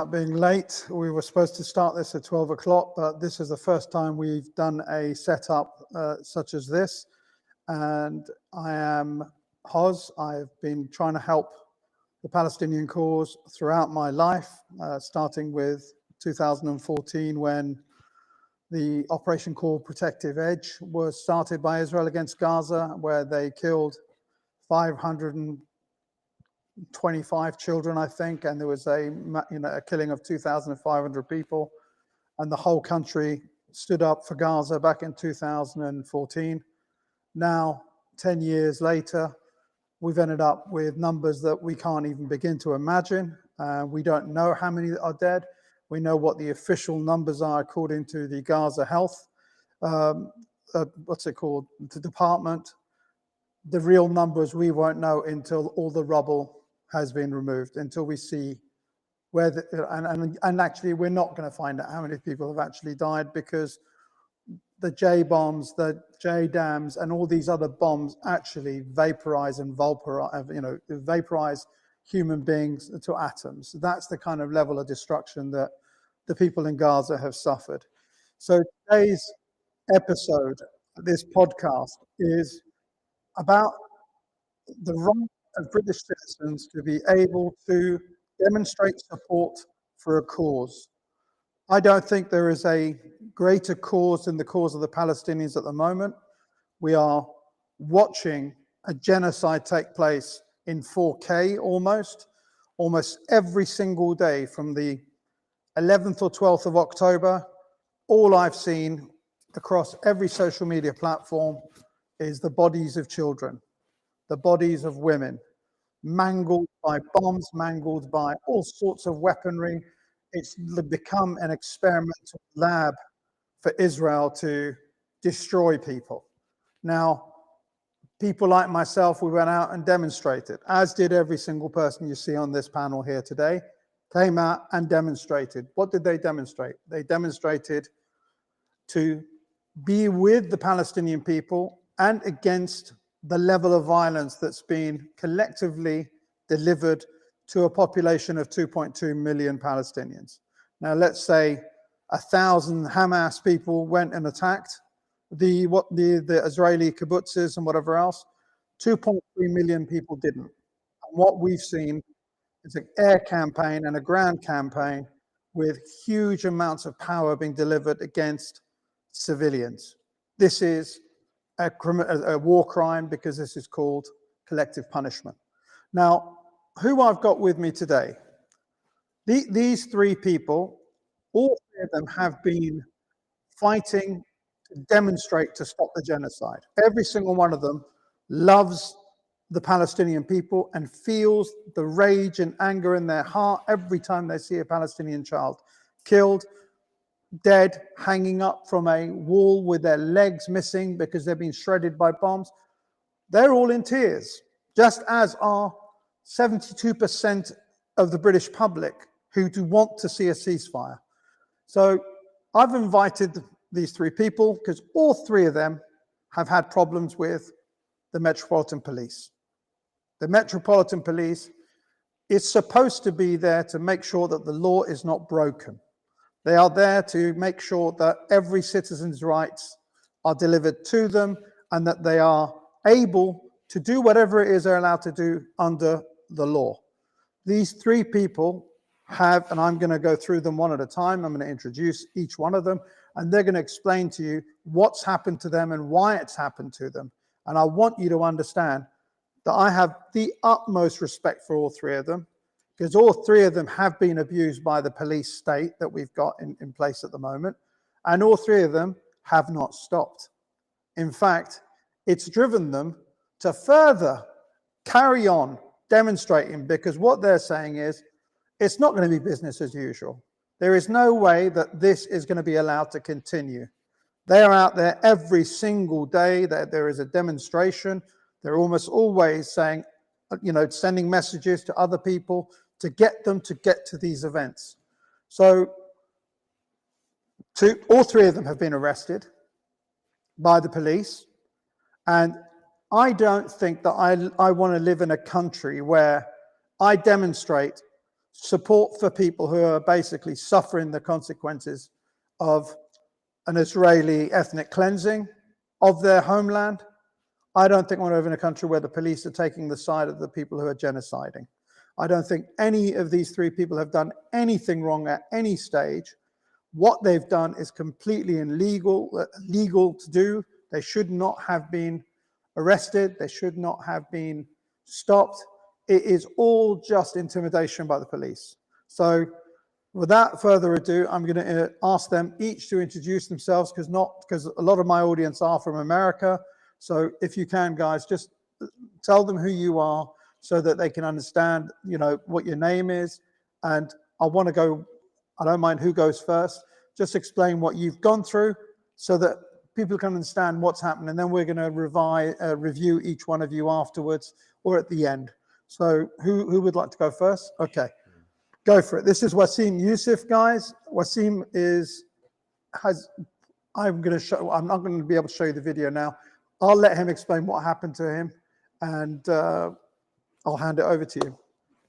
Being late. We were supposed to start this at 12 o'clock, but this is the first time we've done a setup such as this. And I am Hoz. I've been trying to help the Palestinian cause throughout my life, starting with 2014 when the operation called Protective Edge was started by Israel against Gaza, where they killed 525 children, I think, and there was a killing of 2,500 people, and the whole country stood up for Gaza back in 2014. Now, 10 years later, we've ended up with numbers that we can't even begin to imagine. We don't know how many are dead. We know what the official numbers are according to the Gaza Health, the department. The real numbers we won't know until all the rubble has been removed, until we see where and actually we're not going to find out how many people have actually died, because the J bombs, the J dams, and all these other bombs actually vaporize and vaporize human beings to atoms. That's the kind of level of destruction that the people in Gaza have suffered. So today's episode, this podcast, is about the right of British citizens to be able to demonstrate support for a cause. I don't think there is a greater cause than the cause of the Palestinians at the moment. We are watching a genocide take place in 4K almost every single day from the 11th or 12th of October. All I've seen across every social media platform is the bodies of children, the bodies of women, mangled by bombs, mangled by all sorts of weaponry. It's become an experimental lab for Israel to destroy people. Now, people like myself, we went out and demonstrated, as did every single person you see on this panel here today, came out and demonstrated. What did they demonstrate? They demonstrated to be with the Palestinian people and against the level of violence that's been collectively delivered to a population of 2.2 million Palestinians. Now, let's say 1,000 Hamas people went and attacked the Israeli kibbutzes and whatever else. 2.3 million people didn't. And what we've seen is an air campaign and a ground campaign with huge amounts of power being delivered against civilians. This is a war crime, because this is called collective punishment. Now, who I've got with me today, these three people, all three of them have been fighting to demonstrate to stop the genocide. Every single one of them loves the Palestinian people and feels the rage and anger in their heart every time they see a Palestinian child killed, dead, hanging up from a wall with their legs missing because they've been shredded by bombs. They're all in tears, just as are 72% of the British public who do want to see a ceasefire. So I've invited these three people because all three of them have had problems with the Metropolitan Police. The Metropolitan Police is supposed to be there to make sure that the law is not broken. They are there to make sure that every citizen's rights are delivered to them and that they are able to do whatever it is they're allowed to do under the law. These three people have, and I'm going to go through them one at a time. I'm going to introduce each one of them, and they're going to explain to you what's happened to them and why it's happened to them. And I want you to understand that I have the utmost respect for all three of them, because all three of them have been abused by the police state that we've got in place at the moment. And all three of them have not stopped. In fact, it's driven them to further carry on demonstrating, because what they're saying is, it's not going to be business as usual. There is no way that this is going to be allowed to continue. They are out there every single day that there is a demonstration. They're almost always saying, sending messages to other people to get them to get to these events. So all three of them have been arrested by the police. And I don't think that I want to live in a country where I demonstrate support for people who are basically suffering the consequences of an Israeli ethnic cleansing of their homeland. I don't think we're over in a country where the police are taking the side of the people who are genociding. I don't think any of these three people have done anything wrong at any stage. What they've done is completely illegal to do. They should not have been arrested. They should not have been stopped. It is all just intimidation by the police. So without further ado, I'm going to ask them each to introduce themselves, because a lot of my audience are from America. So if you can, guys, just tell them who you are so that they can understand, you know, what your name is. And I want to go, I don't mind who goes first. Just explain what you've gone through so that people can understand what's happened. And then we're going to review each one of you afterwards or at the end. So who would like to go first? Okay, go for it. This is Wasim Youssef, guys. Wasim I'm not going to be able to show you the video now. I'll let him explain what happened to him, and I'll hand it over to you.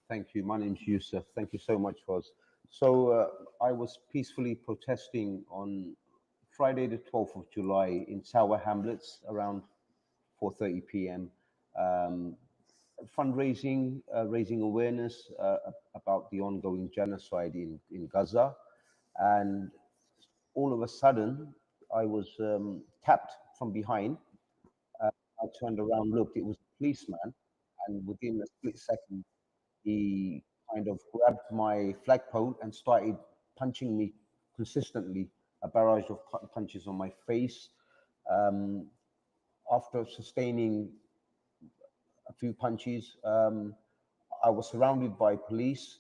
Thank you. My name's Youssef. Thank you so much, Foz. So I was peacefully protesting on Friday, the 12th of July in Tower Hamlets around 4:30 p.m. Fundraising, raising awareness about the ongoing genocide in Gaza. And all of a sudden, I was tapped from behind. I turned around, looked, it was a policeman, and within a split second, he kind of grabbed my flagpole and started punching me consistently, a barrage of punches on my face. After sustaining a few punches, I was surrounded by police.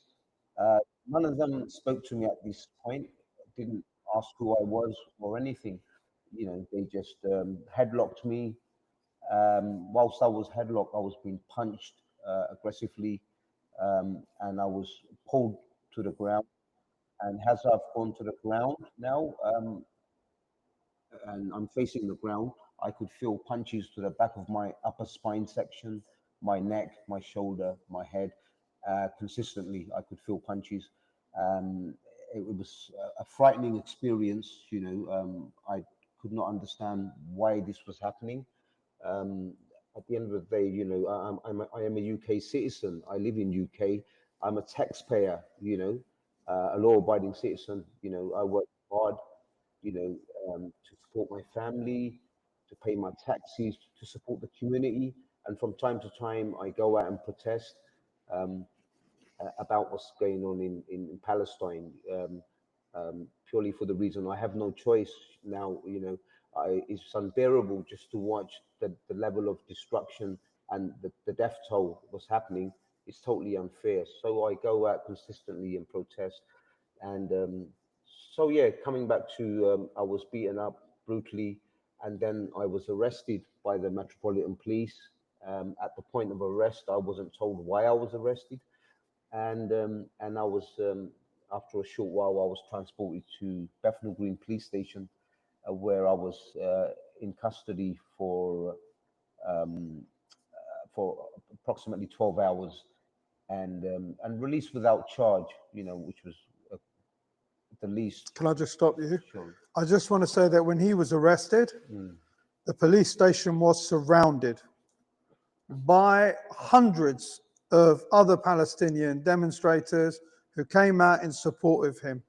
None of them spoke to me at this point, didn't ask who I was or anything. You know, they just headlocked me. Whilst I was headlocked, I was being punched aggressively, and I was pulled to the ground. And as I've gone to the ground now, and I'm facing the ground, I could feel punches to the back of my upper spine section, my neck, my shoulder, my head. Consistently, I could feel punches. It was a frightening experience. You know, I could not understand why this was happening. At the end of the day, you know, I am a UK citizen. I live in UK. I'm a taxpayer. You know, a law-abiding citizen. You know, I work hard. You know, to support my family, to pay my taxes, to support the community. And from time to time, I go out and protest about what's going on in Palestine, purely for the reason I have no choice now. You know, it's unbearable just to watch the level of destruction and the death toll was happening. It's totally unfair. So I go out consistently and protest. And so, yeah, coming back to, I was beaten up brutally, and then I was arrested by the Metropolitan Police. At the point of arrest, I wasn't told why I was arrested. And I was, after a short while, I was transported to Bethnal Green Police Station, where I was in custody for approximately 12 hours, and released without charge. You know, which was the least. Can I just stop you? Sure. I just want to say that when he was arrested, the police station was surrounded by hundreds of other Palestinian demonstrators who came out in support of him.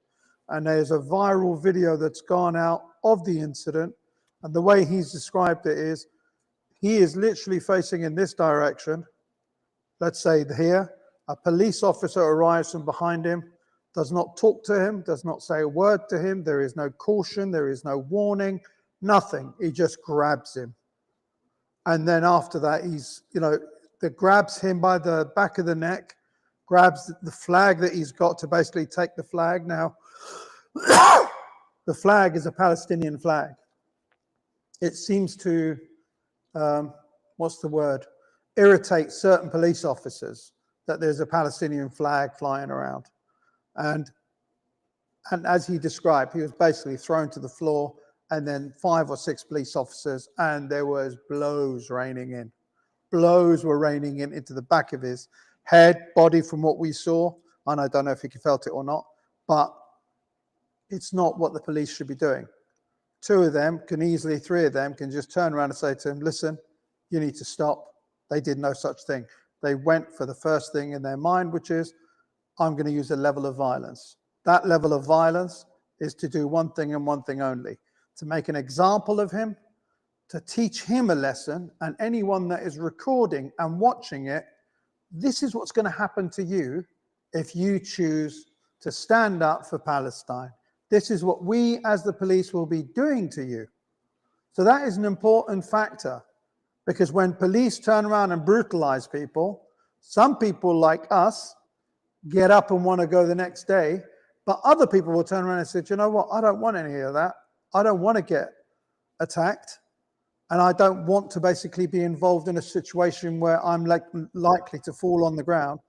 And there's a viral video that's gone out of the incident. And the way he's described it is, he is literally facing in this direction. Let's say here, a police officer arrives from behind him, does not talk to him, does not say a word to him. There is no caution, there is no warning, nothing. He just grabs him. And then after that, he's, you know, that grabs him by the back of the neck, grabs the flag that he's got to basically take the flag. Now, the flag is a Palestinian flag. It seems to, what's the word? Irritate certain police officers that there's a Palestinian flag flying around. And as he described, he was basically thrown to the floor, and then 5 or 6 police officers, and there was blows raining in. Blows were raining in into the back of his head, body, from what we saw. and I don't know if he felt it or not, but it's not what the police should be doing. Three of them can just turn around and say to him, listen, you need to stop. They did no such thing. They went for the first thing in their mind, which is, I'm going to use a level of violence. That level of violence is to do one thing and one thing only, to make an example of him, to teach him a lesson, and anyone that is recording and watching it, this is what's going to happen to you if you choose to stand up for Palestine. This is what we as the police will be doing to you. So that is an important factor, because when police turn around and brutalize people, some people like us get up and want to go the next day, but other people will turn around and say, you know what, I don't want any of that. I don't want to get attacked, and I don't want to basically be involved in a situation where I'm likely to fall on the ground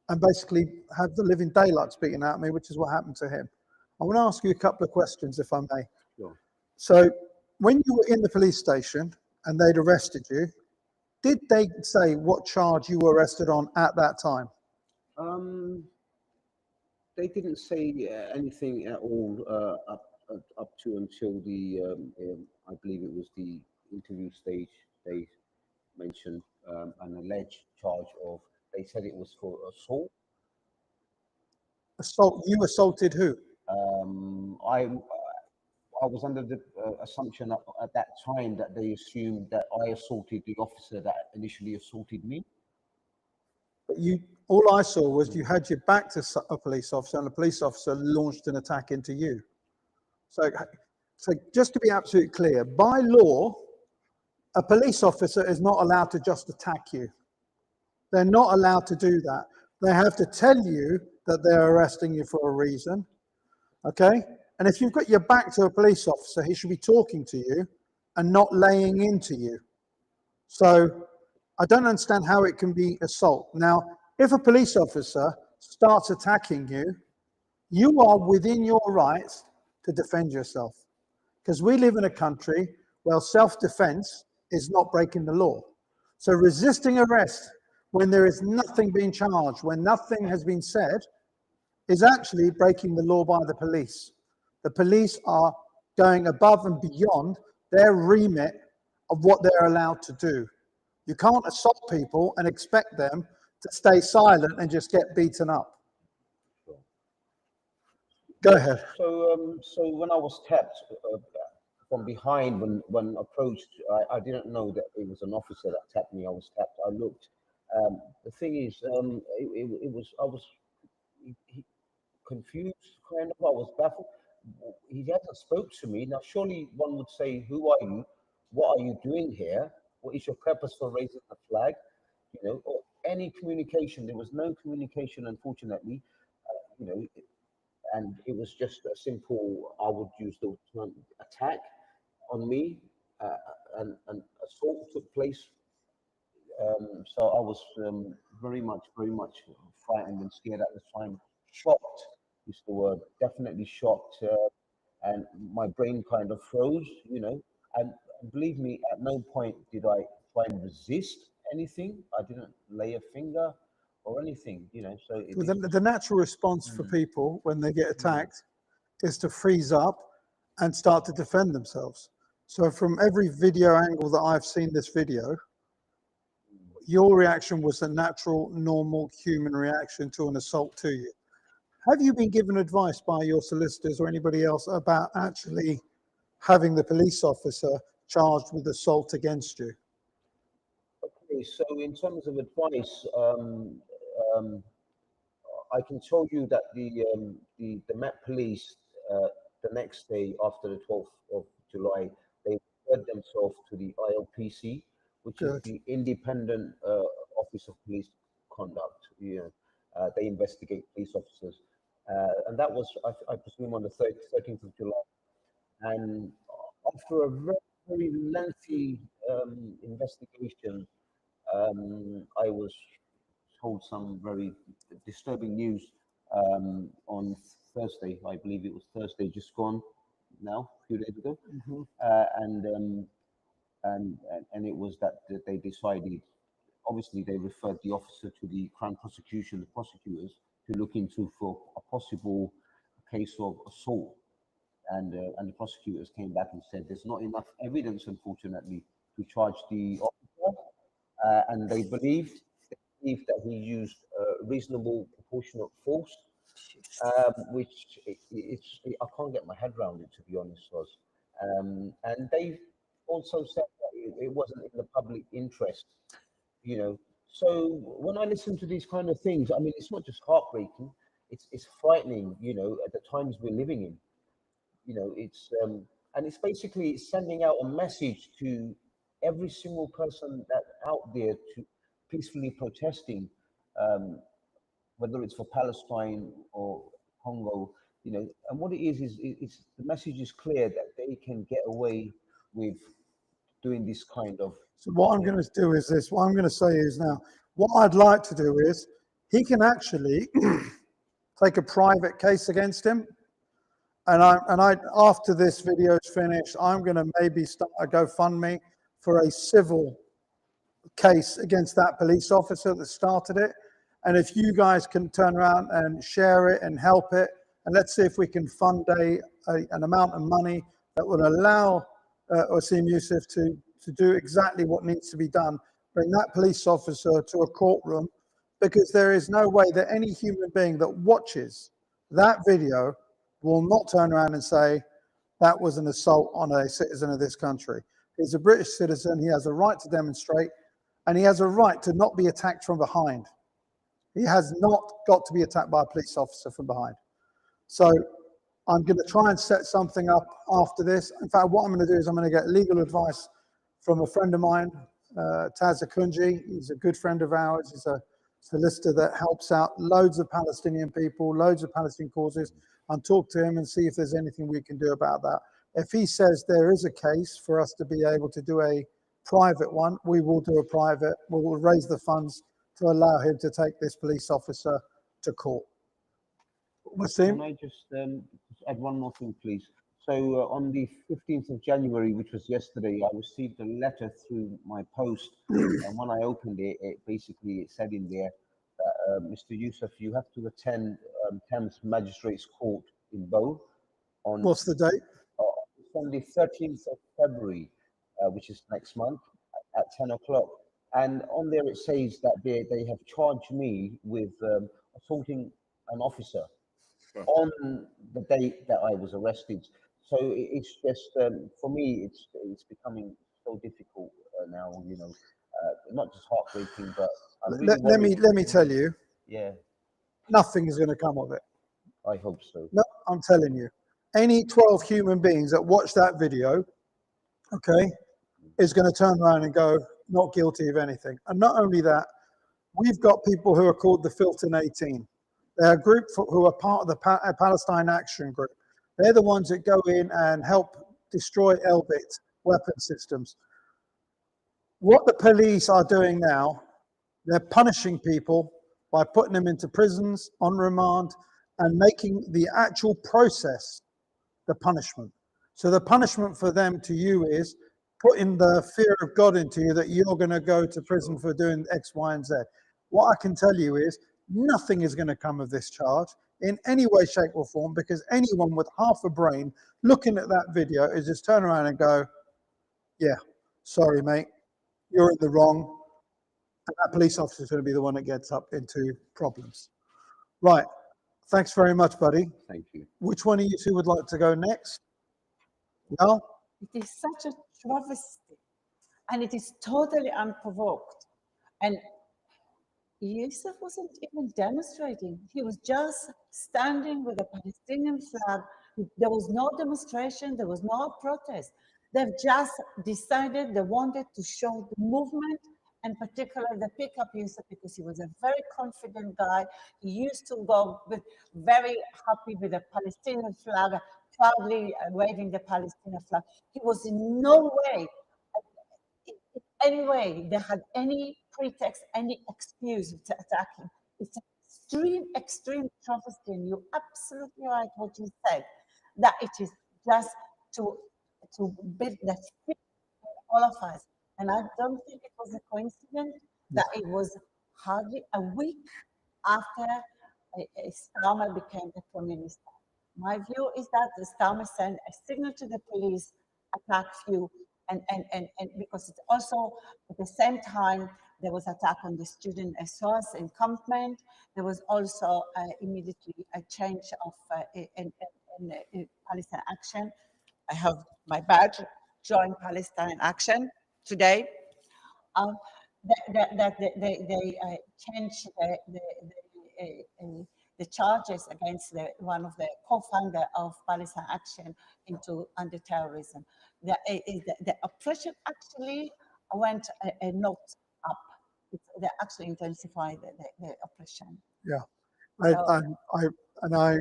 and basically have the living daylights beaten out of me, which is what happened to him. I want to ask you a couple of questions, if I may. Sure. So when you were in the police station and they'd arrested you, did they say what charge you were arrested on at that time? They didn't say anything at all up to until the, I believe it was the interview stage. They mentioned an alleged charge of, they said it was for assault. Assault? You assaulted who? I was under the assumption at that time that they assumed that I assaulted the officer that initially assaulted me. But all I saw was you had your back to a police officer, and the police officer launched an attack into you. So just to be absolutely clear, by law, a police officer is not allowed to just attack you. They're not allowed to do that. They have to tell you that they're arresting you for a reason, okay? And if you've got your back to a police officer, he should be talking to you and not laying into you. So I don't understand how it can be assault. Now, if a police officer starts attacking you, you are within your rights to defend yourself. Because we live in a country where self-defense is not breaking the law. So resisting arrest when there is nothing being charged, when nothing has been said, is actually breaking the law by the police. The police are going above and beyond their remit of what they're allowed to do. You can't assault people and expect them to stay silent and just get beaten up. Sure. Go ahead. So when I was tapped from behind, when approached, I didn't know that it was an officer that tapped me. I was tapped. I looked. The thing is, I was confused, kind of. I was baffled. He hasn't spoke to me. Now, surely one would say, who are you? What are you doing here? What is your purpose for raising the flag? You know, or any communication. There was no communication, unfortunately. And it was just a simple, I would use the term attack on me, and assault took place. So I was very much frightened and scared at the time. Shocked is the word, definitely shocked. And my brain kind of froze, and believe me, at no point did I try and resist anything. I didn't lay a finger or anything, so The natural response for people when they get attacked is to freeze up and start to defend themselves. So from every video angle that I've seen this video, your reaction was a natural, normal human reaction to an assault to you. Have you been given advice by your solicitors or anybody else about actually having the police officer charged with assault against you? Okay, so in terms of advice, I can tell you that the Met Police, the next day after the 12th of July, they referred themselves to the ILPC, which is the Independent Office of Police Conduct. They investigate police officers, and that was, I presume, on the 13th of July. And after a very, very lengthy investigation, I was told some very disturbing news on Thursday. I believe it was Thursday, just gone now, a few days ago. And it was that they decided. Obviously, they referred the officer to the Crown Prosecution, the prosecutors, to look into for a possible case of assault. And the prosecutors came back and said there's not enough evidence, unfortunately, to charge the officer, and they believed that he used reasonable proportionate force, which I can't get my head around it, to be honest, was. And they also said that it wasn't in the public interest, you know. So when I listen to these kind of things, I mean, it's not just heartbreaking, it's frightening, you know, at the times we're living in. You know, it's and it's basically sending out a message to every single person that's out there to peacefully protesting, whether it's for Palestine or Congo, you know. And what it is it's the message is clear that they can get away with doing this kind of. So what I'm going to do is this. What I'm going to say is now, what I'd like to do is he can actually take a private case against him. And I after this video is finished, I'm going to maybe start a GoFundMe for a civil case against that police officer that started it. And if you guys can turn around and share it and help it, and let's see if we can fund an amount of money that will allow Wasim Youssef to do exactly what needs to be done, bring that police officer to a courtroom, because there is no way that any human being that watches that video will not turn around and say that was an assault on a citizen of this country. He's a British citizen, he has a right to demonstrate, and he has a right to not be attacked from behind. He has not got to be attacked by a police officer from behind. So I'm going to try and set something up after this. In fact, what I'm going to do is I'm going to get legal advice from a friend of mine, Taz Akunji. He's a good friend of ours. He's a solicitor that helps out loads of Palestinian people, loads of Palestinian causes, and talk to him and see if there's anything we can do about that. If he says there is a case for us to be able to do a private one, we will do a private. We will raise the funds to allow him to take this police officer to court. Wasim? Can I just add one more thing, please? So on the 15th of January, which was yesterday, I received a letter through my post, and when I opened it, it said in there that Mr. Youssef, you have to attend Thames Magistrates Court in Bow on. What's the date? It's on the 13th of February, which is next month at 10 o'clock. And on there it says that they have charged me with assaulting an officer on the date that I was arrested. So it's just for me, it's becoming so difficult now. You know, not just heartbreaking, but I'm really let me tell you. Yeah. Nothing is going to come of it. I hope so. No, I'm telling you. Any 12 human beings that watch that video, okay, is going to turn around and go, not guilty of anything. And not only that, we've got people who are called the Filton 18. They're a group who are part of the Palestine Action Group. They're the ones that go in and help destroy Elbit weapon systems. What the police are doing now, they're punishing people by putting them into prisons on remand and making the actual process the punishment. So the punishment for them to you is putting the fear of God into you that you're going to go to prison for doing X, Y, and Z. What I can tell you is nothing is going to come of this charge in any way, shape, or form, because anyone with half a brain looking at that video is just turn around and go, yeah, sorry, mate, you're in the wrong. And that police officer is going to be the one that gets up into problems. Right. Thanks very much, buddy. Thank you. Which one of you two would like to go next? No? It is such a travesty, and it is totally unprovoked. And Yusuf wasn't even demonstrating. He was just standing with a Palestinian flag. There was no demonstration. There was no protest. They've just decided they wanted to show the movement, and particularly the pickup Yusuf, because he was a very confident guy. He used to go with very happy with the Palestinian flag, proudly waving the Palestinian flag. He was in no way, in any way, they had any pretext, any excuse to attack him. It's an extreme travesty, and you're absolutely right what you said, that it is just to build that fear in all of us. And I don't think it was a coincidence that it was hardly a week after Starmer became the prime minister. My view is that the Starmer sent a signal to the police, attack few, and because it's also at the same time there was attack on the student SOS encampment. There was also immediately a change of in Palestine Action. I have my badge, join Palestine Action today. That they changed the charges against one of the co-founder of Palestine Action into under terrorism. The oppression actually went a note up. They actually intensified the oppression. Yeah, So, and I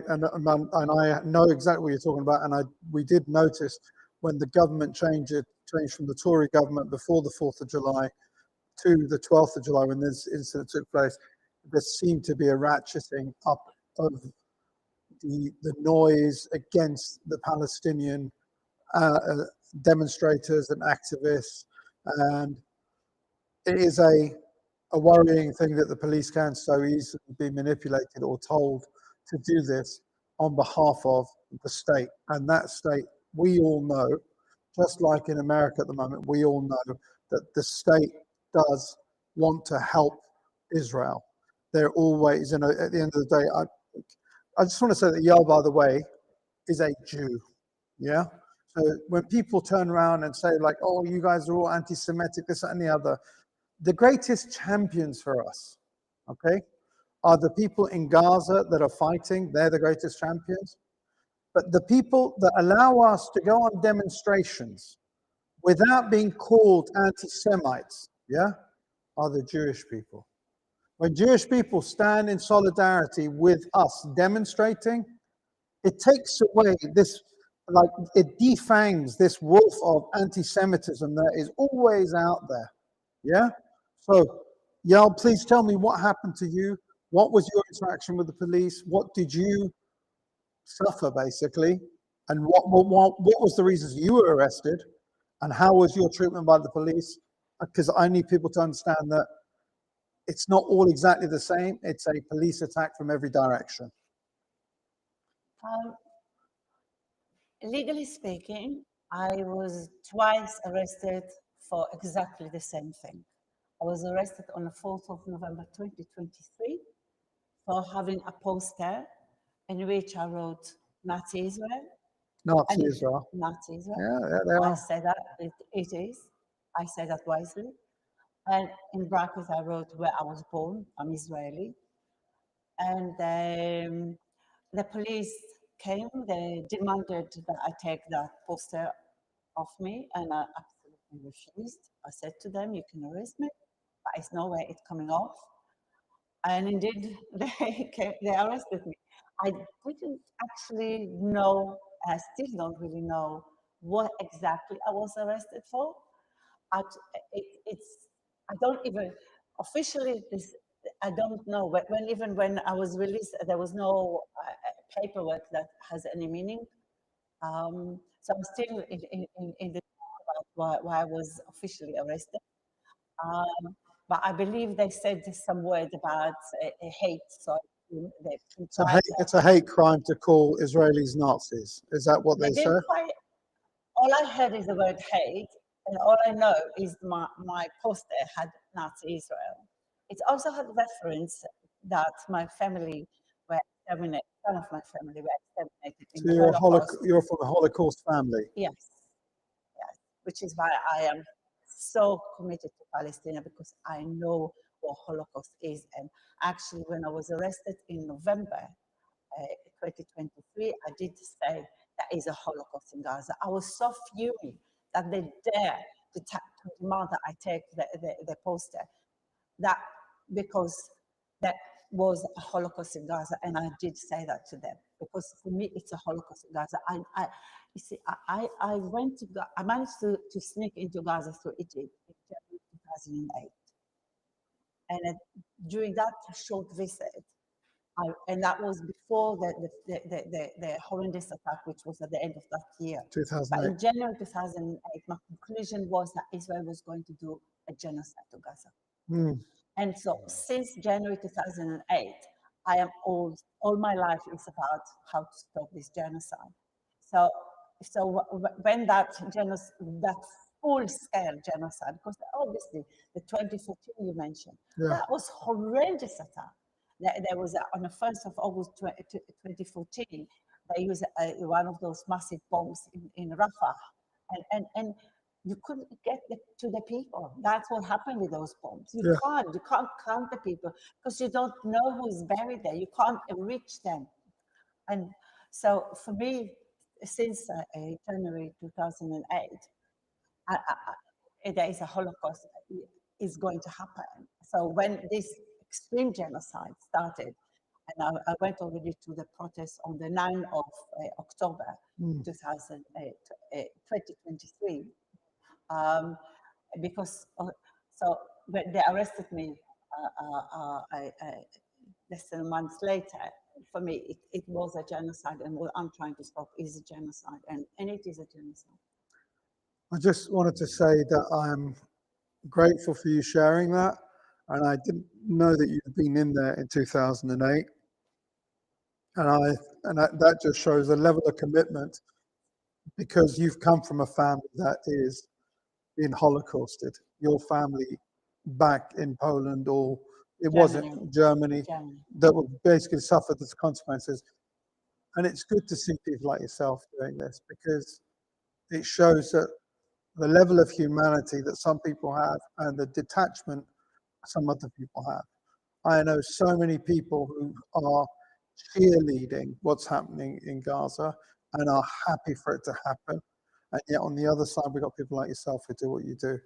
know exactly what you're talking about, and we did notice when the government changed from the Tory government before the 4th of July to the 12th of July when this incident took place, there seemed to be a ratcheting up of the noise against the Palestinian demonstrators and activists, and it is a worrying thing that the police can so easily be manipulated or told to do this on behalf of the state. And that state, we all know, just like in America at the moment, we all know that the state does want to help Israel. They're always, at the end of the day, I just want to say that Yael, by the way, is a Jew. Yeah. So when people turn around and say like, oh, you guys are all anti-Semitic, this and the other, the greatest champions for us, okay, are the people in Gaza that are fighting. They're the greatest champions. But the people that allow us to go on demonstrations without being called anti-Semites, yeah, are the Jewish people. When Jewish people stand in solidarity with us demonstrating, it takes away this, like it defangs this wolf of anti-Semitism that is always out there. Yeah? So, Yael, please tell me what happened to you. What was your interaction with the police? What did you suffer, basically? And what was the reasons you were arrested? And how was your treatment by the police? Because I need people to understand that it's not all exactly the same. It's a police attack from every direction. Legally speaking, I was twice arrested for exactly the same thing. I was arrested on the 4th of November 2023 for having a poster in which I wrote Nazi Israel. Nazi Israel. Nazi Israel. Yeah, they are. I said that it is. I said that wisely. And in brackets, I wrote where I was born. I'm Israeli. And the police came. They demanded that I take that poster off me, and I absolutely refused. I said to them, "You can arrest me, but it's no way it's coming off." And indeed, they arrested me. I didn't actually know, and I still don't really know what exactly I was arrested for. I don't even officially. I don't know. When I was released, there was no paperwork that has any meaning. So I'm still in the about why I was officially arrested. But I believe they said some word about a hate. So it's a hate crime to call Israelis Nazis. Is that what they said? All I heard is the word hate, and all I know is my poster had Nazi Israel. It also had reference that my family were exterminated. Some of my family were exterminated in the Holocaust. You're from a Holocaust family. Yes, yes. Which is why I am so committed to Palestine, because I know what Holocaust is. And actually, when I was arrested in November 2023, I did say there is a Holocaust in Gaza. I was so furious that they dare to demand that I take the poster, that because that was a Holocaust in Gaza, and I did say that to them, because for me it's a Holocaust in Gaza. You see, I went to I managed to sneak into Gaza through Egypt in January 2008, and during that short visit, and that was before the horrendous attack, which was at the end of that year. 2008. But in January 2008, my conclusion was that Israel was going to do a genocide to Gaza. And so since January 2008, all my life is about how to stop this genocide. So when that full-scale genocide, because obviously the 2014 you mentioned, that was horrendous attack. There was on the 1st of August 2014, they used one of those massive bombs in Rafah, and you couldn't get to the people. That's what happened with those bombs. You can't count the people because you don't know who's buried there. You can't reach them. And so for me, since January 2008, there is a Holocaust is going to happen. So when this extreme genocide started, and I went already to the protest on the 9th of October 2023, because so when they arrested me less than a month later, for me it was a genocide, and what I'm trying to stop is a genocide, and it is a genocide. I just wanted to say that I'm grateful for you sharing that, and I didn't know that you'd been in there in 2008, and that just shows a level of commitment, because you've come from a family that is being Holocausted. Your family back in Poland, or it wasn't Germany, that would basically suffer the consequences. And it's good to see people like yourself doing this, because it shows that the level of humanity that some people have and the detachment some other people have. I know so many people who are cheerleading what's happening in Gaza and are happy for it to happen. And yet on the other side, we've got people like yourself who do what you do.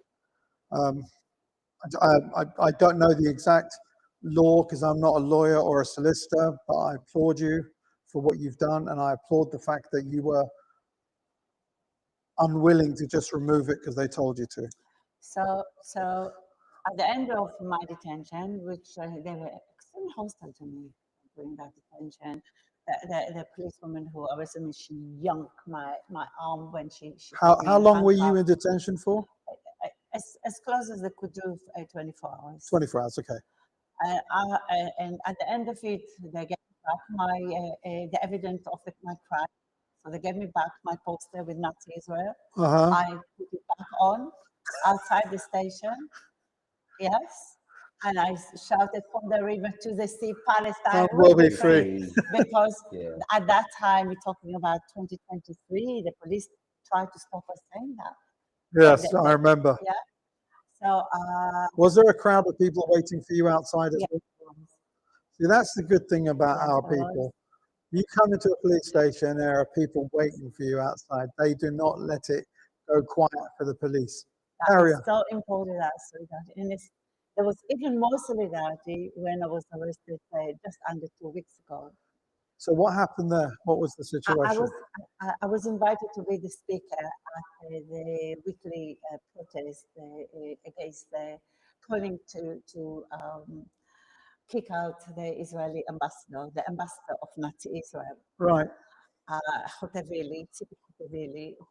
I don't know the exact law because I'm not a lawyer or a solicitor, but I applaud you for what you've done. And I applaud the fact that you were unwilling to just remove it because they told you to. So at the end of my detention, which they were extremely hostile to me during that detention, the policewoman who arrested me, she yanked my arm when she How long were you in detention for? As close as they could do, 24 hours. 24 hours, okay. And at the end of it, they gave me back the evidence of my crime. So they gave me back my poster with Nazi Israel. I put it back on outside the station. Yes. And I shouted from the river to the sea, Palestine will be free. Because at that time, we're talking about 2023, the police tried to stop us saying that. Yes, I remember. Yeah. So was there a crowd of people waiting for you outside as well? See, that's the good thing about our people. You come into a police station, there are people waiting for you outside. They do not let it go quiet for the police. That's so important, that solidarity. And there was even more solidarity when I was arrested just under 2 weeks ago. So what happened there? What was the situation? I was invited to be the speaker at the weekly protest against the calling to kick out the Israeli ambassador, the ambassador of Nazi Israel. Right. Hotevili,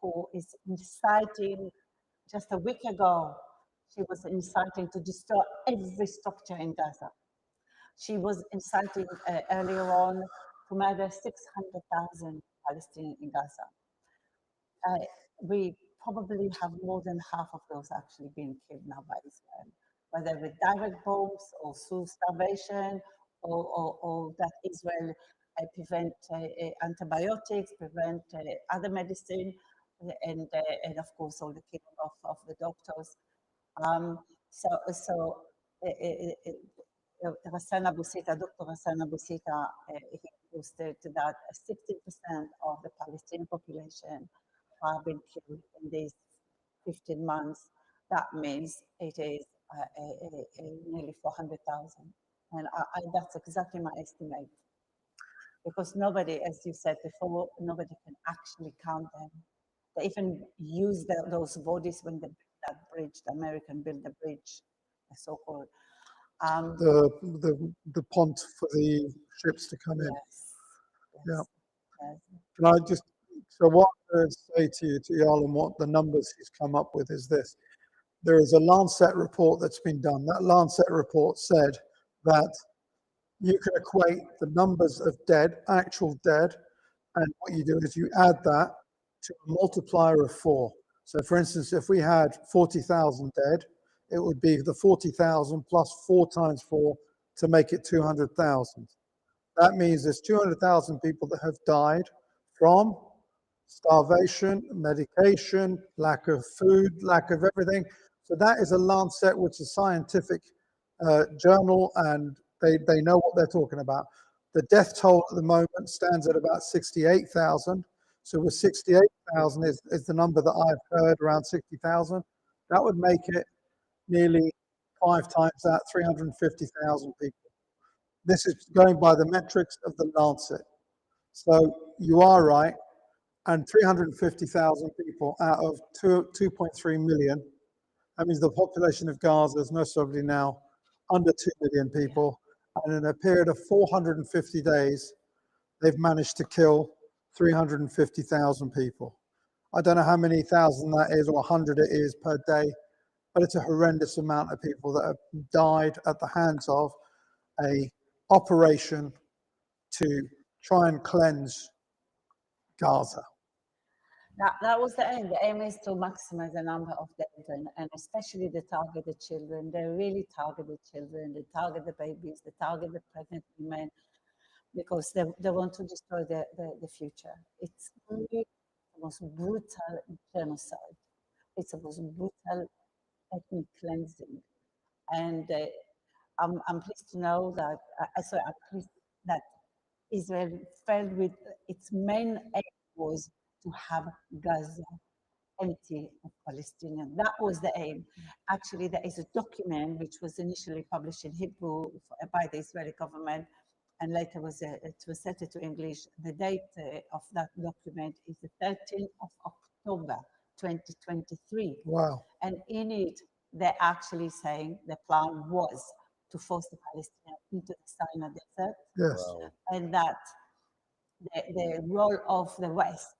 who is inciting, just a week ago, she was inciting to destroy every structure in Gaza. She was inciting earlier on to murder 600,000 Palestinians in Gaza. We probably have more than half of those actually being killed now by Israel, whether with direct bombs or through starvation, or that Israel prevent antibiotics, prevent other medicine, and of course all the killing of the doctors. Dr. Hassan Abu Sita, he posted that 60% of the Palestinian population have been killed in these 15 months. That means it is nearly 400,000. And that's exactly my estimate. Because nobody, as you said before, nobody can actually count them. They even use those bodies when they build that bridge, the American built the bridge, the so-called. The pont for the ships to come in. Yes. Can I just, so what I say to you, to Eyal, and what the numbers he's come up with is this. There is a Lancet report that's been done. That Lancet report said that you can equate the numbers of dead, actual dead, and what you do is you add that to a multiplier of 4. So for instance, if we had 40,000 dead, it would be the 40,000 plus 4 times 4 to make it 200,000. That means there's 200,000 people that have died from starvation, medication, lack of food, lack of everything. So that is a Lancet, which is a scientific journal, and they know what they're talking about. The death toll at the moment stands at about 68,000. So with 68,000 is the number that I've heard, around 60,000. That would make it nearly 5 times that, 350,000 people. This is going by the metrics of the Lancet. So you are right. And 350,000 people out of 2.3 million. That means the population of Gaza is most probably now under 2 million people. And in a period of 450 days, they've managed to kill 350,000 people. I don't know how many thousand that is or 100 it is per day, but it's a horrendous amount of people that have died at the hands of a operation to try and cleanse Gaza. That was the aim. The aim is to maximize the number of dead, and especially the targeted children. They really target the children, they target the babies, they target the pregnant women, because they want to destroy the future. It's really the most brutal genocide. It's the most brutal ethnic cleansing. And I'm pleased to know that, I'm pleased that Israel failed with its main aim was to have Gaza empty of Palestinians. That was the aim. Actually, there is a document which was initially published in Hebrew by the Israeli government, and later was translated to English. The date of that document is the 13th of October, 2023. Wow. And in it, they're actually saying the plan was to force the Palestinians into the Sinai Desert. Yes. Wow. And that the role of the West,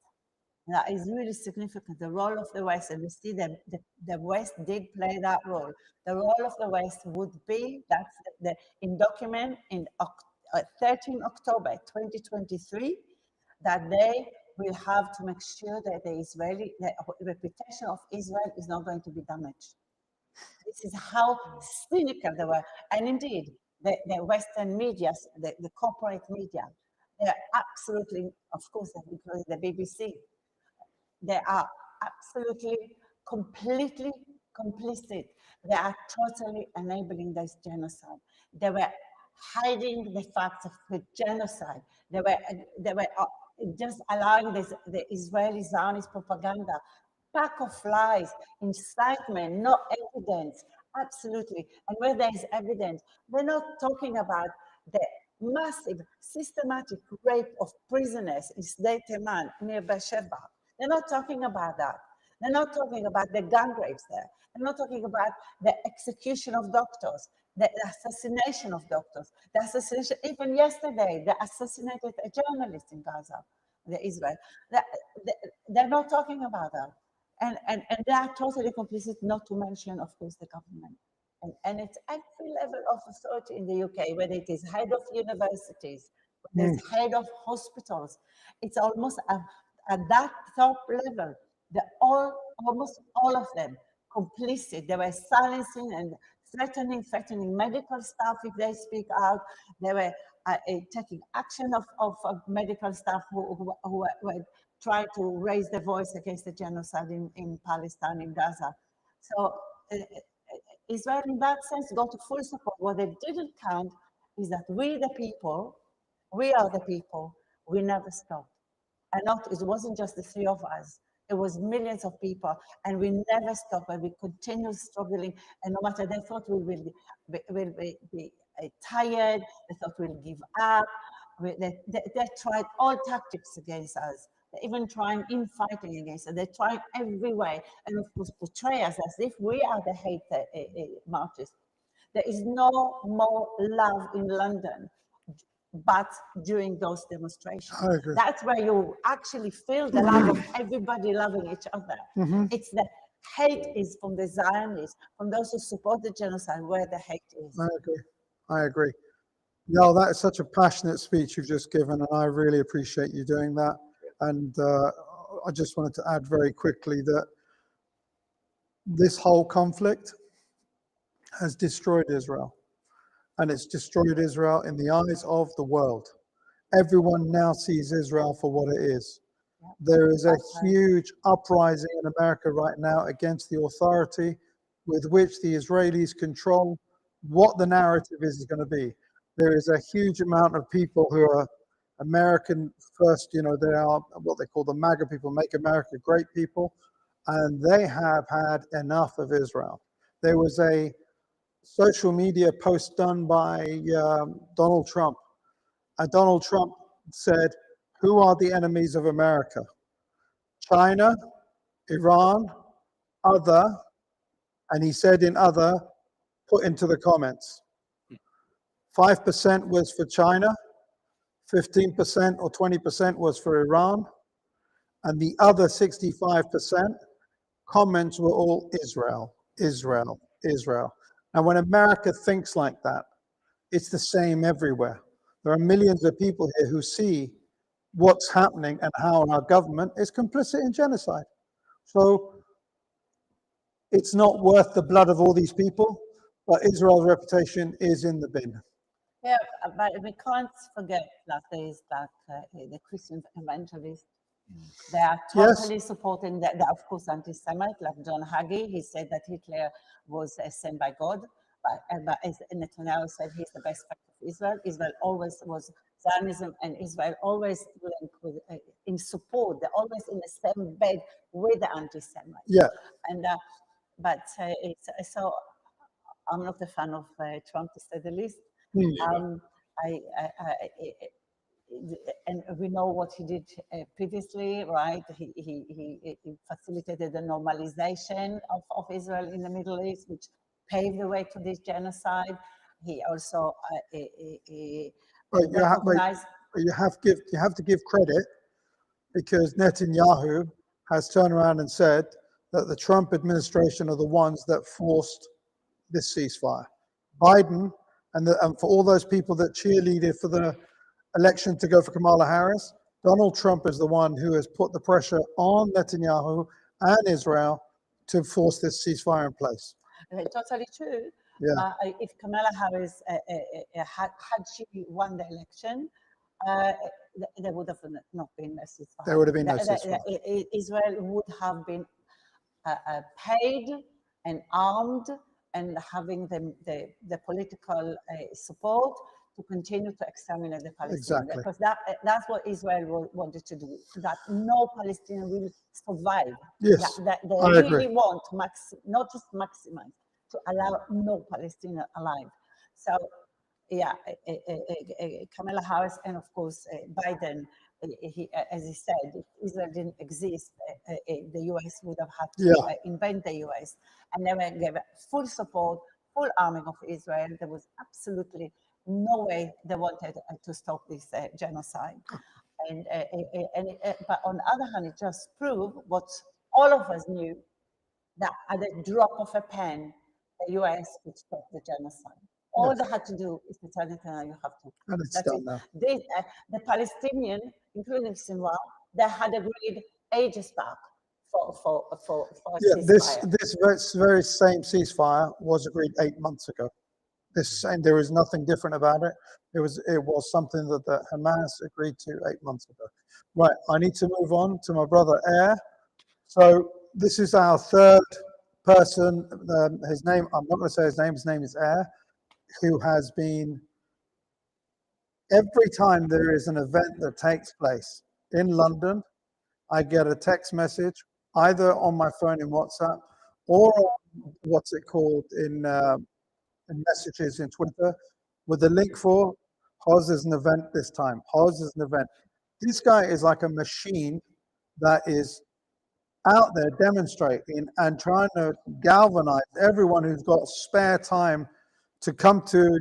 that is really significant, the role of the West, and we see that the West did play that role. The role of the West would be, that's in document in 13 October 2023, that they will have to make sure that the reputation of Israel is not going to be damaged. This is how cynical they were. And indeed, the Western media, the corporate media, they're absolutely, of course, including the BBC, they are absolutely, completely complicit. They are totally enabling this genocide. They were hiding the facts of the genocide. They were just allowing the Israeli Zionist propaganda, pack of lies, incitement, no evidence, absolutely. And where there is evidence, they're not talking about the massive systematic rape of prisoners in Sde Teman near Beersheba. They're not talking about that. They're not talking about the gang rapes there. They're not talking about the execution of doctors, the assassination of doctors, the assassination, even yesterday, they assassinated a journalist in Gaza, Israel. They're not talking about that. And they are totally complicit, not to mention, of course, the government. And it's every level of authority in the UK, whether it is head of universities, whether it's head of hospitals. It's almost at that top level, almost all of them complicit. They were silencing and threatening medical staff if they speak out. They were taking action of medical staff who were trying to raise their voice against the genocide in Palestine, in Gaza. So Israel, in that sense, got full support. What they didn't count is that we, the people, we are the people, we never stopped. And it wasn't just the 3 of us, it was millions of people, and we never stopped, and we continued struggling. And no matter, they thought we will be tired, they thought we'll give up. They tried all tactics against us. They're even trying infighting against us. They tried every way, and of course portray us as if we are the hate marches. There is no more love in London but during those demonstrations. That's where you actually feel the love of everybody loving each other. It's the hate is from the Zionists, from those who support the genocide, where the hate is. I agree. No, that is such a passionate speech you've just given, and I really appreciate you doing that. And I just wanted to add very quickly that this whole conflict has destroyed Israel, and it's destroyed Israel in the eyes of the world. Everyone now sees Israel for what it is. There is a huge uprising in America right now against the authority with which the Israelis control what the narrative is going to be. There is a huge amount of people who are American first, you know, they are what they call the MAGA people, Make America Great people, and they have had enough of Israel. There was a social media post done by Donald Trump, and Donald Trump said, "Who are the enemies of America? China, Iran, other," and he said in other, put into the comments. 5% was for China, 15% or 20% was for Iran, and the other 65% comments were all Israel, Israel, Israel. And when America thinks like that, it's the same everywhere. There are millions of people here who see what's happening and how our government is complicit in genocide. So it's not worth the blood of all these people, but Israel's reputation is in the bin. Yeah, but we can't forget that there is that the Christian evangelists, they are totally supporting that, of course, anti-Semite, like John Hagee. He said that Hitler was sent by God, but as Netanyahu said, he's the best friend of Israel. Israel always was Zionism, and Israel always linked with, in support. They're always in the same bed with the anti-Semite. Yeah. And but it's so. I'm not a fan of Trump, to say the least. And we know what he did previously, right? He facilitated the normalization of Israel in the Middle East, which paved the way to this genocide. He also recognized. You have to give credit, because Netanyahu has turned around and said that the Trump administration are the ones that forced this ceasefire. Biden and for all those people that cheerleaded for the election to go for Kamala Harris, Donald Trump is the one who has put the pressure on Netanyahu and Israel to force this ceasefire in place. Totally true. Yeah. If Kamala Harris had she won the election, there would have not been a ceasefire. There would have been no ceasefire. Israel would have been paid and armed and having the political support to continue to exterminate the Palestinians. Exactly. Because that's what Israel wanted to do, that no Palestinian will survive. Yes, that they I really agree. want, not just maximize, to allow no Palestinian alive. So, yeah, Kamala Harris and, of course, Biden, as he said, if Israel didn't exist, the US would have had to invent the US. And they gave full support, full arming of Israel. There was absolutely no way they wanted to stop this genocide. But on the other hand, it just proved what all of us knew, that at the drop of a pen, the US would stop the genocide. All they had to do is to tell Netanyahu, you have to. And it's done now. The Palestinian, including Sinwar, they had agreed ages back for a ceasefire. This very same ceasefire was agreed 8 months ago. And there is nothing different about it. It was something that the Hamas agreed to 8 months ago. Right, I need to move on to my brother Air. So this is our third person. His name, I'm not going to say his name is Air, who has been, every time there is an event that takes place in London, I get a text message either on my phone in WhatsApp or on, what's it called, in messages in Twitter with a link for Hoz is an event this time. Hoz is an event. This guy is like a machine that is out there demonstrating and trying to galvanize everyone who's got spare time to come to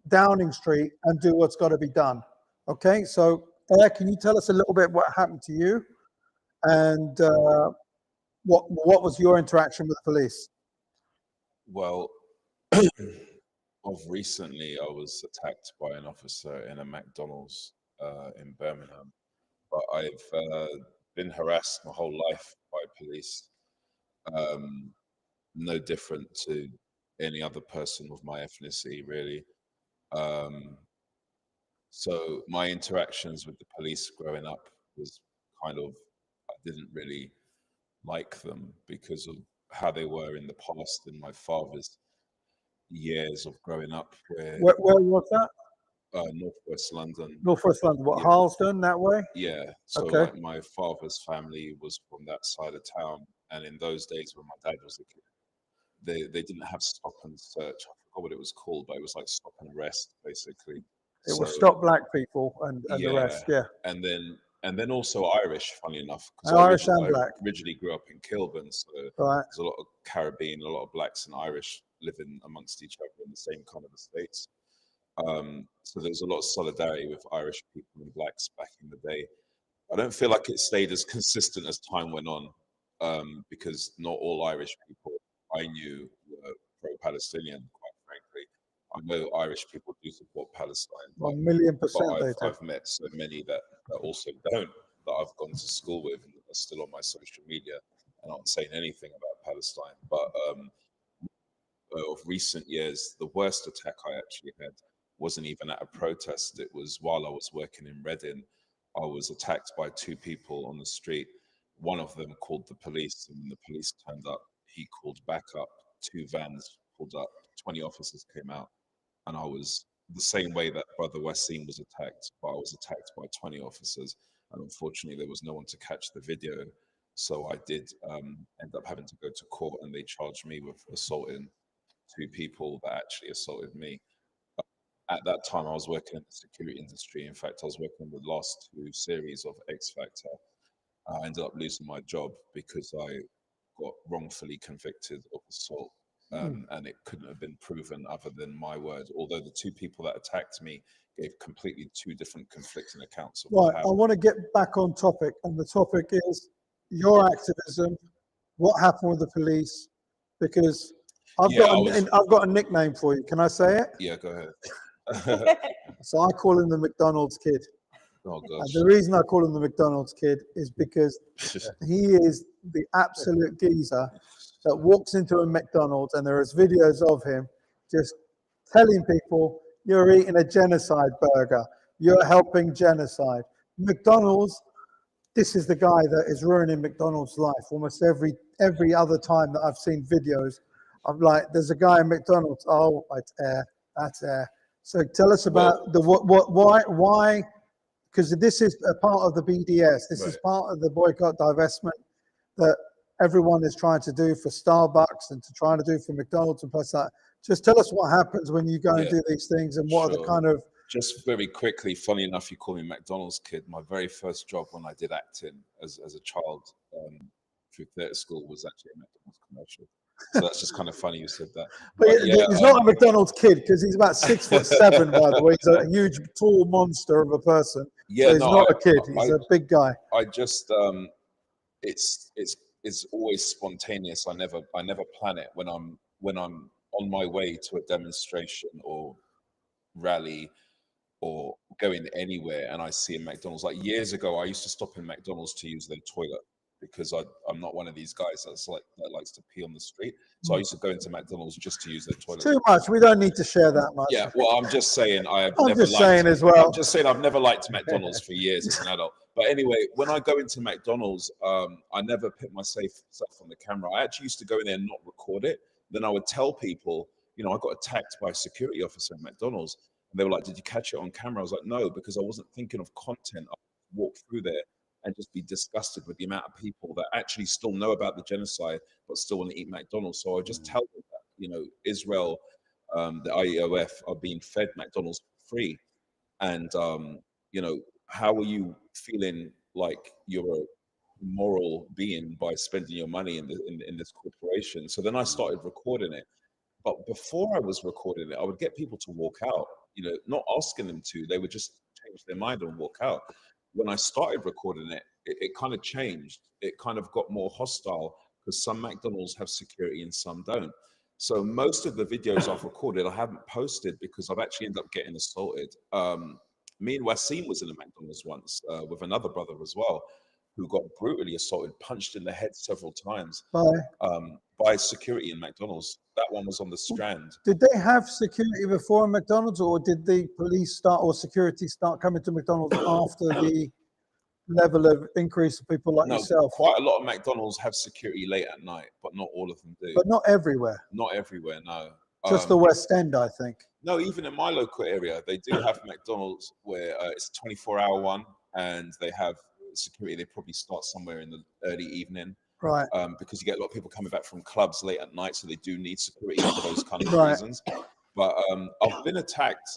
Downing Street and do what's got to be done. Okay, so Air, can you tell us a little bit what happened to you and what was your interaction with the police? Well, Of recently, I was attacked by an officer in a McDonald's in Birmingham, but I've been harassed my whole life by police, um, no different to any other person of my ethnicity, really. Um, so my interactions with the police growing up was kind of, I didn't really like them because of how they were in the past in my father's years of growing up, where Where was that? Northwest London. Northwest London. What, Yeah. Harlesden, that way? Yeah. So Okay. like my father's family was from that side of town, and in those days when my dad was a kid, they didn't have stop and search. I forgot what it was called, but it was like stop and arrest basically. It So was stop black people and the yeah, rest, yeah. and then also Irish, funny enough, because Irish and black. I originally grew up in Kilburn, so Right. there's a lot of Caribbean, a lot of blacks and Irish living amongst each other in the same kind of estates. So there's a lot of solidarity with Irish people and blacks back in the day. I don't feel like it stayed as consistent as time went on, because not all Irish people I knew were pro-Palestinian, quite frankly. I know Irish people do support Palestine, but 1,000,000% they do. I've met so many that also don't, that I've gone to school with and are still on my social media and aren't saying anything about Palestine. But of recent years, the worst attack I actually had wasn't even at a protest. It was while I was working in Reading. I was attacked by two people on the street. One of them called the police, and when the police turned up, he called backup. Two vans pulled up, 20 officers came out, and I was the same way that Brother Wasim was attacked, but I was attacked by 20 officers. And unfortunately, there was no one to catch the video. So I did end up having to go to court, and they charged me with assaulting two people that actually assaulted me. At that time, I was working in the security industry. In fact, I was working on the last two series of X Factor. I ended up losing my job because I got wrongfully convicted of assault, and it couldn't have been proven other than my word. Although the two people that attacked me gave completely two different conflicting accounts of what Right, I happened. want to get back on topic, and the topic is your activism, what happened with the police, because I've Yeah, I've got a nickname for you. Can I say it? Yeah, go ahead. So I call him the McDonald's kid. Oh And gosh. the reason I call him the McDonald's kid is because he is the absolute geezer that walks into a McDonald's, and there is videos of him just telling people, you're eating a genocide burger, you're helping genocide. McDonald's, this is the guy that is ruining McDonald's life. Almost every other time that I've seen videos, I'm like, there's a guy in McDonald's, oh, it's air, that's air. So tell us about why, because this is a part of the BDS, this is part of the boycott divestment that everyone is trying to do for Starbucks and to trying to do for McDonald's and places like that. Just tell us what happens when you go and do these things, and what are the kind of... Just very quickly, funny enough, you call me McDonald's kid. My very first job when I did acting as a child through theatre school was actually a McDonald's commercial. So that's just kind of funny you said that. But he's not a McDonald's kid, because he's about 6'7", by the way. He's a huge, tall monster of a person. Yeah, so he's not a kid. He's a big guy. I just it's always spontaneous. I never plan it when I'm on my way to a demonstration or rally or going anywhere and I see a McDonald's. Like years ago, I used to stop in McDonald's to use their toilet because I'm not one of these guys that likes to pee on the street. So I used to go into McDonald's just to use their toilet. Too much. We don't need to share that much. Yeah, well, I'm just saying I'm just saying as well. I'm just saying I've never liked McDonald's for years as an adult. But anyway, when I go into McDonald's, I never put myself on the camera. I actually used to go in there and not record it. Then I would tell people, you know, I got attacked by a security officer at McDonald's. And they were like, did you catch it on camera? I was like, no, because I wasn't thinking of content. I would walk through there and just be disgusted with the amount of people that actually still know about the genocide, but still want to eat McDonald's. So I just tell them that, you know, Israel, the IEOF are being fed McDonald's for free. And, you know, how are you feeling like you're a moral being by spending your money in this corporation? So then I started recording it. But before I was recording it, I would get people to walk out, you know, not asking them to, they would just change their mind and walk out. When I started recording it, it kind of changed. It kind of got more hostile because some McDonald's have security and some don't. So most of the videos I've recorded, I haven't posted because I've actually ended up getting assaulted. Me and Wasim was in a McDonald's once with another brother as well, who got brutally assaulted, punched in the head several times by security in McDonald's. That one was on the Strand. Did they have security before in McDonald's, or did the police start or security start coming to McDonald's after the level of increase of people like No, yourself? quite a lot of McDonald's have security late at night, but not all of them do. But not everywhere. Not everywhere, no. Just the West End, I think. No, even in my local area, they do have McDonald's where it's a 24-hour one, and they have security. They probably start somewhere in the early evening. Right. Because you get a lot of people coming back from clubs late at night, so they do need security for those kind of Right. reasons. But I've been attacked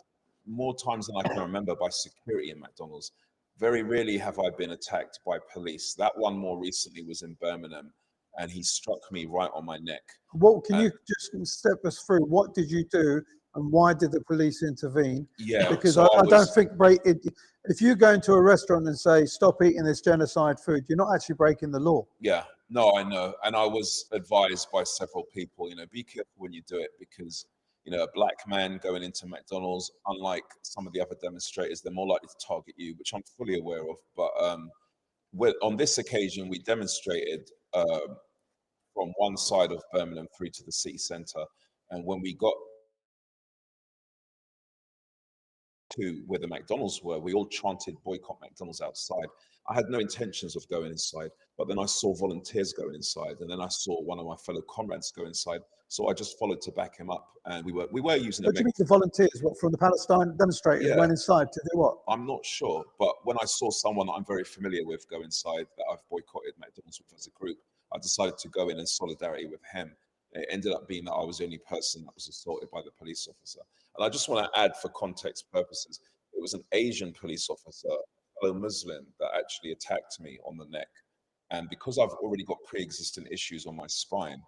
more times than I can remember by security in McDonald's. Very rarely have I been attacked by police. That one more recently was in Birmingham, and he struck me right on my neck. What can you just step us through? What did you do, and why did the police intervene? Yeah, because so I don't think if you go into a restaurant and say stop eating this genocide food, you're not actually breaking the law. Yeah, no, I know, and I was advised by several people, be careful when you do it, because a black man going into McDonald's, unlike some of the other demonstrators, they're more likely to target you, which I'm fully aware of. But on this occasion, we demonstrated from one side of Birmingham through to the city centre, and when we got to where the McDonald's were, we all chanted boycott McDonald's outside. I had no intentions of going inside, but then I saw volunteers going inside, and then I saw one of my fellow comrades go inside. So I just followed to back him up, and we were using. What do you mean the volunteers? What, from the Palestine demonstrators went inside to do what? I'm not sure, but when I saw someone that I'm very familiar with go inside, that I've boycotted McDonald's with as a group, I decided to go in solidarity with him. It ended up being that I was the only person that was assaulted by the police officer. And I just want to add, for context purposes, it was an Asian police officer, a fellow Muslim, that actually attacked me on the neck. And because I've already got pre-existing issues on my spine,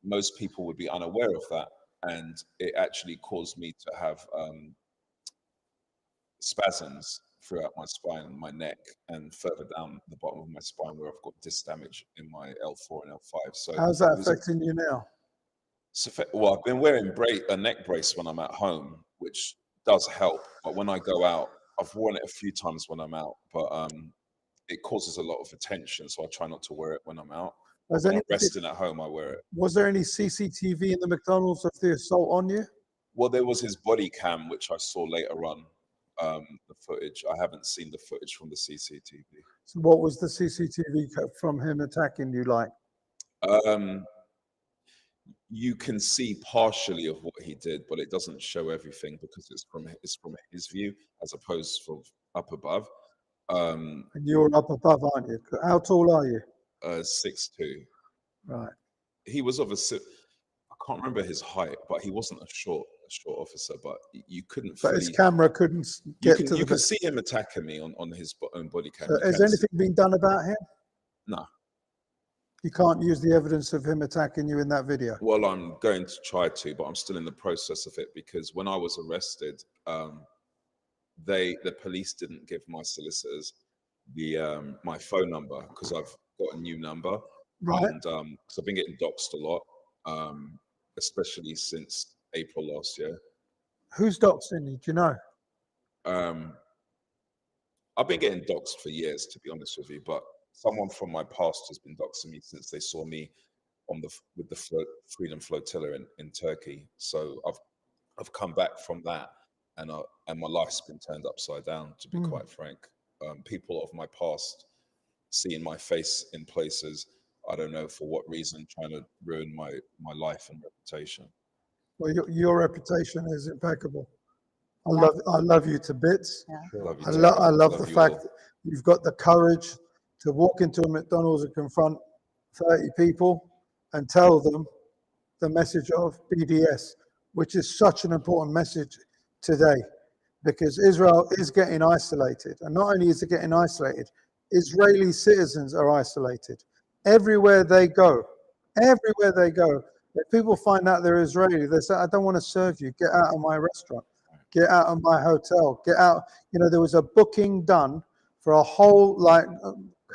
most people would be unaware of that. And it actually caused me to have spasms throughout my spine and my neck, and further down the bottom of my spine where I've got disc damage in my L4 and L5. So how's that affecting you now? Well, I've been wearing a neck brace when I'm at home, which does help. But when I go out, I've worn it a few times when I'm out, but it causes a lot of attention, so I try not to wear it when I'm out. When I'm resting at home, I wear it. Was there any CCTV in the McDonald's of the assault on you? Well, there was his body cam, which I saw later on. The footage. I haven't seen the footage from the CCTV. So what was the CCTV from him attacking you like? You can see partially of what he did, but it doesn't show everything because it's from his view as opposed from up above. And you're up above, aren't you? How tall are you? 6'2". Right. He was I can't remember his height, but he wasn't a short officer. But you couldn't. But his camera couldn't get to the. You can see him attacking me on his own body camera. So has anything been done about him? No. You can't use the evidence of him attacking you in that video. Well, I'm going to try to, but I'm still in the process of it, because when I was arrested, the police didn't give my solicitors my phone number, because I've got a new number, right? And because I've been getting doxxed a lot, especially since April last year. Who's doxing you? Do you know? I've been getting doxxed for years, to be honest with you, but someone from my past has been doxing me since they saw me with the Freedom Flotilla in Turkey. So I've come back from that, and my life's been turned upside down, to be quite frank. People of my past seeing my face in places, I don't know for what reason, trying to ruin my life and reputation. Well, your reputation is impeccable. I love you to bits. Yeah. I love the fact that you've got the courage to walk into a McDonald's and confront 30 people and tell them the message of BDS, which is such an important message today, because Israel is getting isolated. And not only is it getting isolated, Israeli citizens are isolated. Everywhere they go, if people find out they're Israeli, they say, I don't want to serve you. Get out of my restaurant. Get out of my hotel. Get out. There was a booking done for a whole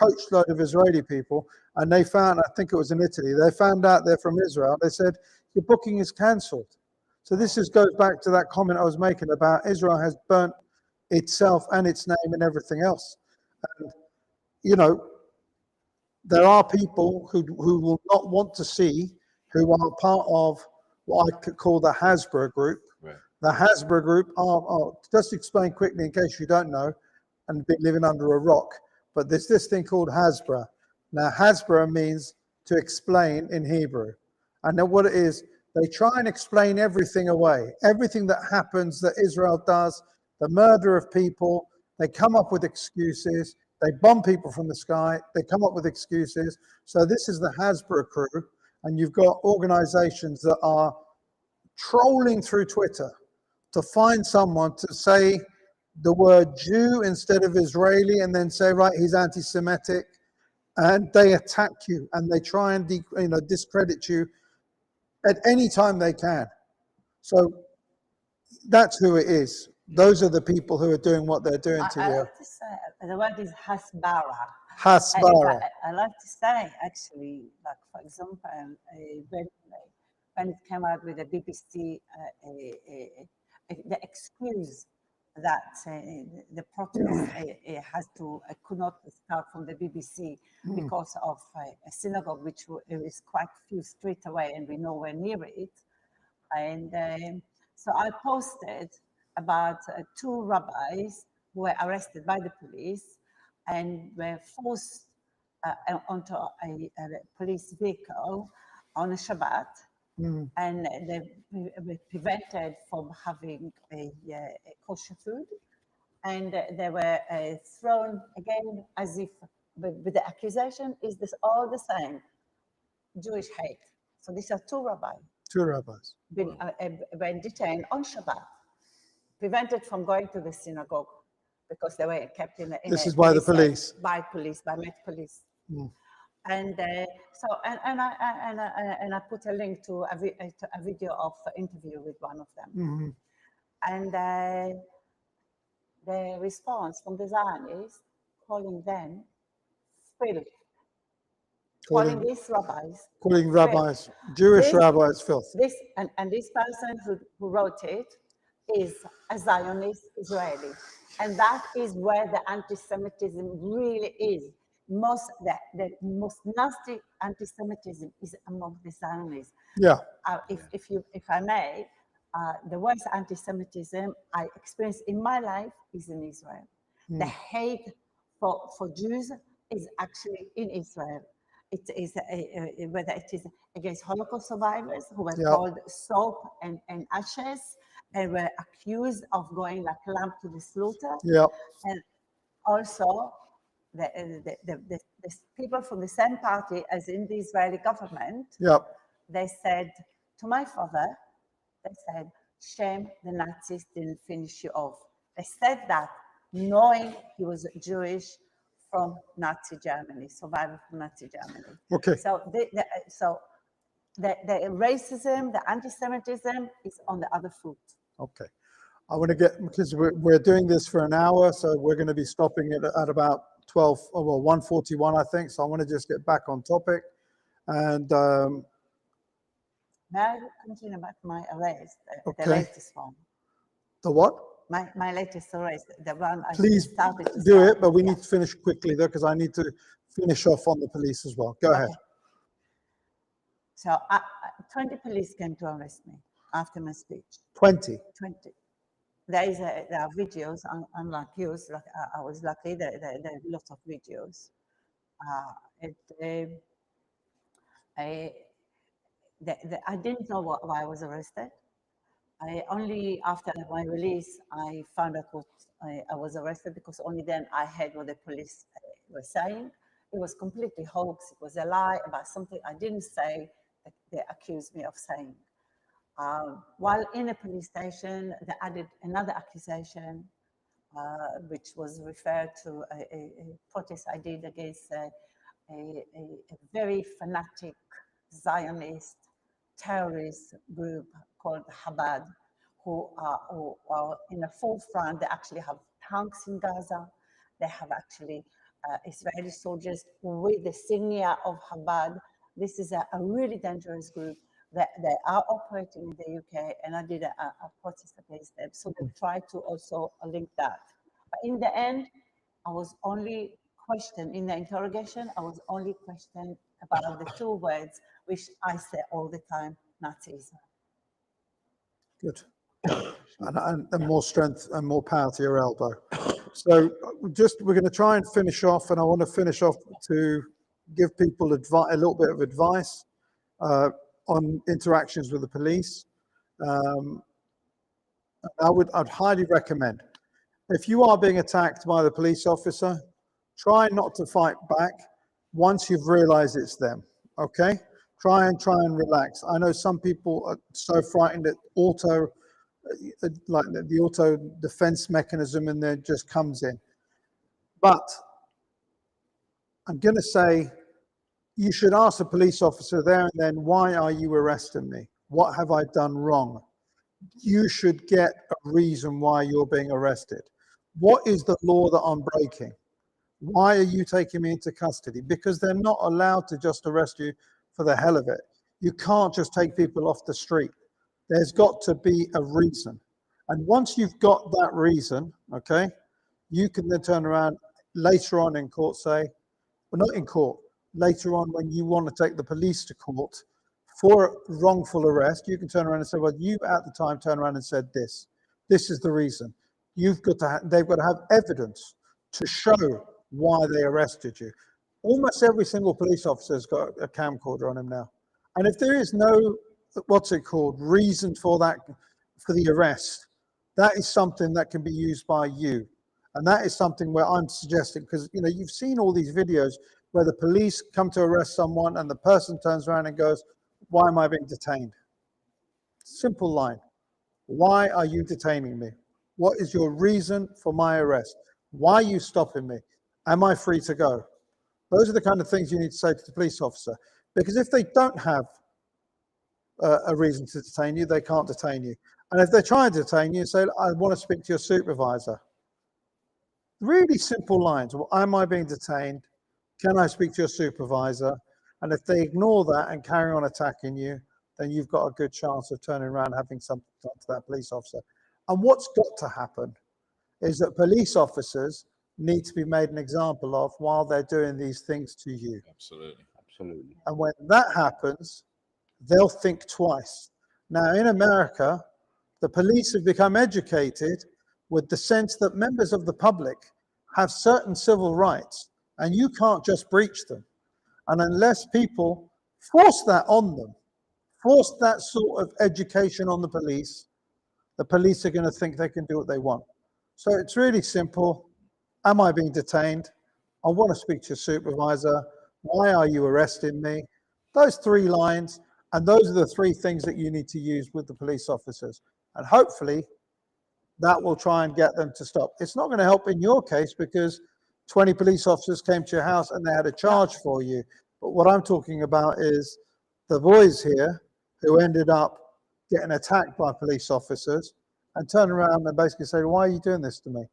coachload of Israeli people, and they found, I think it was in Italy, they found out they're from Israel. They said, your booking is cancelled. So this goes back to that comment I was making about Israel has burnt itself and its name and everything else. And, you know, there are people who will not want to see, who are part of what I could call the Hasbara group. Right. The Hasbara group are, just explain quickly in case you don't know and been living under a rock, but there's this thing called Hasbara. Now, Hasbara means to explain in Hebrew. And then what it is, they try and explain everything away. Everything that happens that Israel does, the murder of people, they come up with excuses. They bomb people from the sky. They come up with excuses. So this is the Hasbara crew. And you've got organizations that are trolling through Twitter to find someone to say the word Jew instead of Israeli and then say, right, he's anti-Semitic. And they attack you and they try and discredit you at any time they can. So that's who it is. Those are the people who are doing what they're doing to I you. like to say, the word is Hasbara. Hasbara. I like to say, actually, like, for example, when it came out with the BBC, the excuse that the protest could not start from the BBC because of a synagogue which is quite a few streets away and we're nowhere near it. And so I posted about 2 rabbis who were arrested by the police and were forced onto a police vehicle on a Shabbat. And they were prevented from having a kosher food, and they were thrown again as if with the accusation is this all the same Jewish hate. So these are 2 rabbis. 2 rabbis. Been detained on Shabbat, prevented from going to the synagogue because they were kept in This is by the police. By Met Police. And so I put a link to a video of interview with one of them. And the response from the Zionists calling them filth, calling these rabbis, calling rabbis, Jewish rabbis, filth. And this person who wrote it is a Zionist Israeli, and that is where the anti-Semitism really is. The most nasty anti-Semitism is among the Zionists. Yeah. If I may, the worst anti-Semitism I experienced in my life is in Israel. The hate for Jews is actually in Israel. It is whether it is against Holocaust survivors who were called soap and ashes and were accused of going like lamb to the slaughter. And also the people from the same party as in the Israeli government, they said to my father, they said, shame the Nazis didn't finish you off. They said that knowing he was Jewish from Nazi Germany, survivor from Nazi Germany. Okay. So the racism, the anti-Semitism is on the other foot. Okay. I want to get, because we're doing this for an hour, so we're going to be stopping it at about 1:41, I think. So I want to just get back on topic. And may I continue about my arrest, the latest one? The what? My latest arrest, the one I Please started to do it, but we need to finish quickly though, because I need to finish off on the police as well. Go ahead. So 20 police came to arrest me after my speech. 20? 20. There are videos, unlike yours, like I was lucky, there are lots of videos. I didn't know why I was arrested. Only after my release, I found out what I was arrested, because only then I heard what the police were saying. It was completely hoax. It was a lie about something I didn't say that they accused me of saying. While in a police station, they added another accusation, which was referred to a protest I did against a very fanatic Zionist terrorist group called Chabad, who are in the forefront. They actually have tanks in Gaza. They have actually Israeli soldiers with the insignia of Chabad. This is a really dangerous group that they are operating in the UK, and I did a protest against them. So they tried to also link that. But in the end, I was only questioned in the interrogation. I was only questioned about the two words, which I say all the time: Nazism. Good. And more strength and more power to your elbow. So we're going to try and finish off, and I want to finish off to give people a little bit of advice on interactions with the police. I'd highly recommend, if you are being attacked by the police officer, try not to fight back once you've realized it's them, okay? Try and relax. I know some people are so frightened that the auto defense mechanism in there just comes in. But I'm going to say, you should ask the police officer there and then, why are you arresting me? What have I done wrong? You should get a reason why you're being arrested. What is the law that I'm breaking? Why are you taking me into custody? Because they're not allowed to just arrest you for the hell of it. You can't just take people off the street. There's got to be a reason. And once you've got that reason, okay, you can then turn around later on in court, say, well, not in court, later on when you want to take the police to court for wrongful arrest, you can turn around and say, well, you at the time turned around and said this. This is the reason. They've got to have evidence to show why they arrested you. Almost every single police officer has got a camcorder on him now. And if there is no, reason for that, for the arrest, that is something that can be used by you. And that is something where I'm suggesting, because, you know, you've seen all these videos where the police come to arrest someone and the person turns around and goes, why am I being detained? Simple line. Why are you detaining me? What is your reason for my arrest? Why are you stopping me? Am I free to go? Those are the kind of things you need to say to the police officer. Because if they don't have a reason to detain you, they can't detain you. And if they try and detain you, say, I want to speak to your supervisor. Really simple lines. Well, am I being detained? Can I speak to your supervisor? And if they ignore that and carry on attacking you, then you've got a good chance of turning around and having something to talk to that police officer. And what's got to happen is that police officers need to be made an example of while they're doing these things to you. Absolutely. Absolutely. And when that happens, they'll think twice. Now, in America, the police have become educated with the sense that members of the public have certain civil rights, and you can't just breach them. And unless people force that on them, force that sort of education on the police are going to think they can do what they want. So it's really simple. Am I being detained? I want to speak to your supervisor. Why are you arresting me? Those 3 lines, and those are the 3 things that you need to use with the police officers. And hopefully that will try and get them to stop. It's not going to help in your case because 20 police officers came to your house and they had a charge for you. But what I'm talking about is the boys here who ended up getting attacked by police officers and turn around and basically say, why are you doing this to me?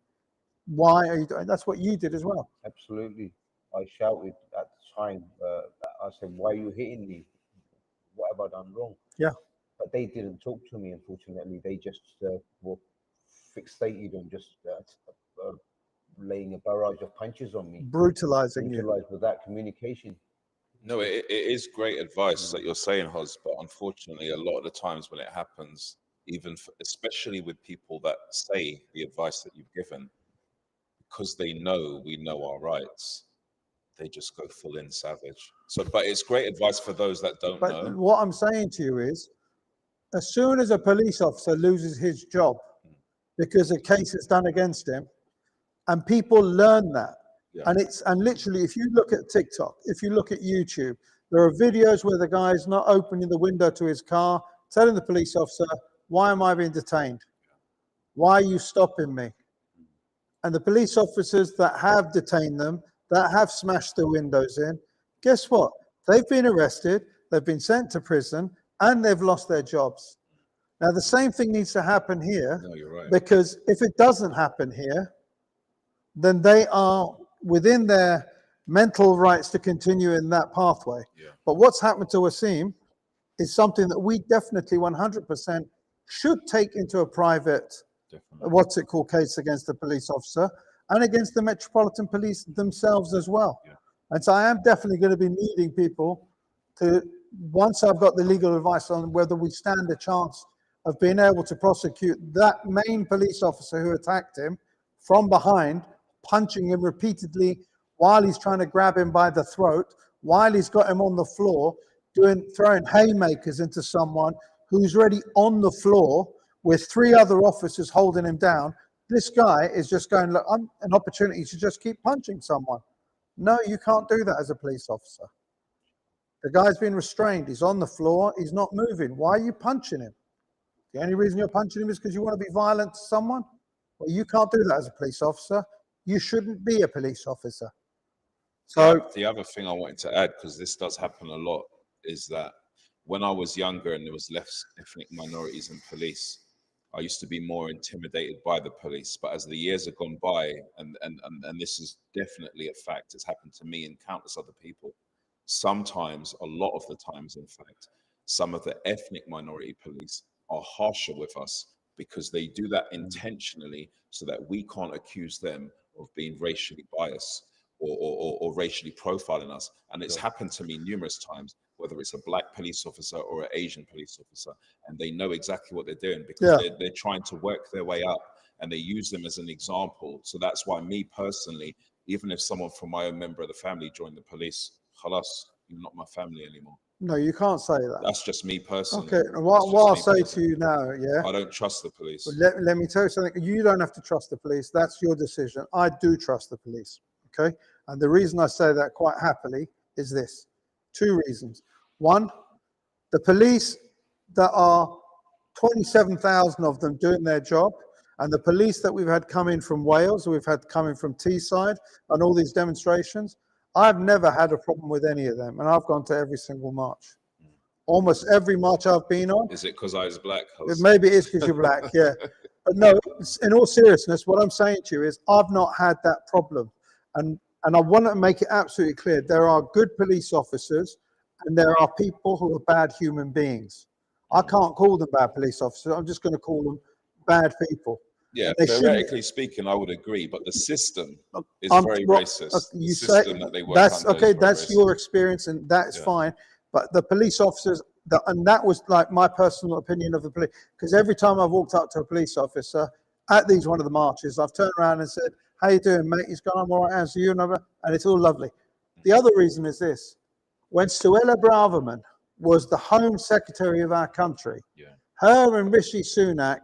Why are you doing? That's what you did as well. Absolutely. I shouted at the time. I said, why are you hitting me? What have I done wrong? Yeah. But they didn't talk to me, unfortunately. They just were fixated on just laying a barrage of punches on me. Brutalizing you. Brutalized without communication. No, it is great advice that you're saying, Hoz, but unfortunately, a lot of the times when it happens, especially with people that say the advice that you've given, because they know we know our rights, they just go full in savage. So, but it's great advice for those that don't know. But what I'm saying to you is, as soon as a police officer loses his job because a case is done against him, and people learn that, Yeah. and literally, if you look at TikTok, if you look at YouTube, there are videos where the guy's not opening the window to his car, telling the police officer, why am I being detained? Why are you stopping me? And the police officers that have detained them, that have smashed the windows in, guess what? They've been arrested, they've been sent to prison, and they've lost their jobs. Now, the same thing needs to happen here. No, you're right. Because if it doesn't happen here, then they are within their mental rights to continue in that pathway. Yeah. But what's happened to Wasim is something that we definitely 100% should take into a private, Definitely. case against the police officer and against the Metropolitan Police themselves as well. Yeah. And so I am definitely going to be needing people to, once I've got the legal advice on whether we stand a chance of being able to prosecute that main police officer who attacked him from behind, punching him repeatedly while he's trying to grab him by the throat, while he's got him on the floor, throwing haymakers into someone who's already on the floor with 3 other officers holding him down. This guy is just going, look, I'm an opportunity to just keep punching someone. No, you can't do that as a police officer. The guy's been restrained. He's on the floor. He's not moving. Why are you punching him? The only reason you're punching him is because you want to be violent to someone? Well, you can't do that as a police officer. You shouldn't be a police officer. So the other thing I wanted to add, because this does happen a lot, is that when I was younger and there was less ethnic minorities in police, I used to be more intimidated by the police. But as the years have gone by, and this is definitely a fact, it's happened to me and countless other people. Sometimes, a lot of the times, in fact, some of the ethnic minority police are harsher with us because they do that intentionally so that we can't accuse them of being racially biased or racially profiling us. And it's happened to me numerous times, whether it's a black police officer or an Asian police officer, and they know exactly what they're doing because they're trying to work their way up and they use them as an example. So that's why me personally, even if someone from my own member of the family joined the police, khalas, you're not my family anymore. no, you can't say that. That's just me personally. Okay, what I'll say to you now, I don't trust the police. But let me tell you something. You don't have to trust the police. That's your decision. I do trust the police, okay? And the reason I say that quite happily is this. 2 reasons. One, the police, there are 27,000 of them doing their job, and the police that we've had come in from Wales, we've had coming from Teesside, and all these demonstrations, I've never had a problem with any of them, and I've gone to every single march. Almost every march I've been on. Is it because I was black? Maybe it is because you're black, yeah. But no, in all seriousness, what I'm saying to you is I've not had that problem. And I want to make it absolutely clear, there are good police officers and there are people who are bad human beings. I can't call them bad police officers. I'm just going to call them bad people. Yeah, theoretically speaking, I would agree, but the system is very racist. You the say system that they work that's under okay. is very That's racist. your experience, and that's fine. But the police officers, and that was like my personal opinion of the police. Because every time I've walked up to a police officer at one of the marches, I've turned around and said, "How you doing, mate?" He's gone, "I'm all right, how's you?" And it's all lovely. The other reason is this: when Suella Braverman was the Home Secretary of our country, her and Rishi Sunak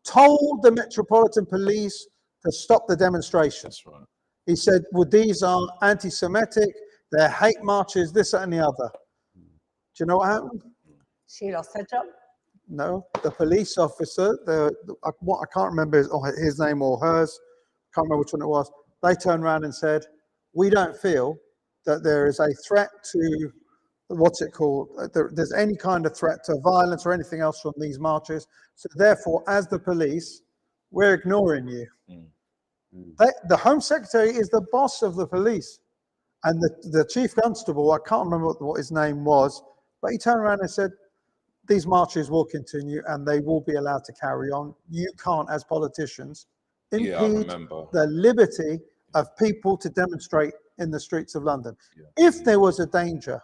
told the Metropolitan Police to stop the demonstrations. That's right. He said, well, these are anti-Semitic, they're hate marches, this, that, and the other. Do you know what happened? She lost her job. No, the police officer, I can't remember his name or hers, can't remember which one it was. They turned around and said, we don't feel that there is a threat to, there's any kind of threat to violence or anything else from these marches. So therefore, as the police, we're ignoring you. The Home Secretary is the boss of the police. And the Chief Constable, I can't remember what his name was, but he turned around and said, these marches will continue and they will be allowed to carry on. You can't, as politicians, impede the liberty of people to demonstrate in the streets of London. If there was a danger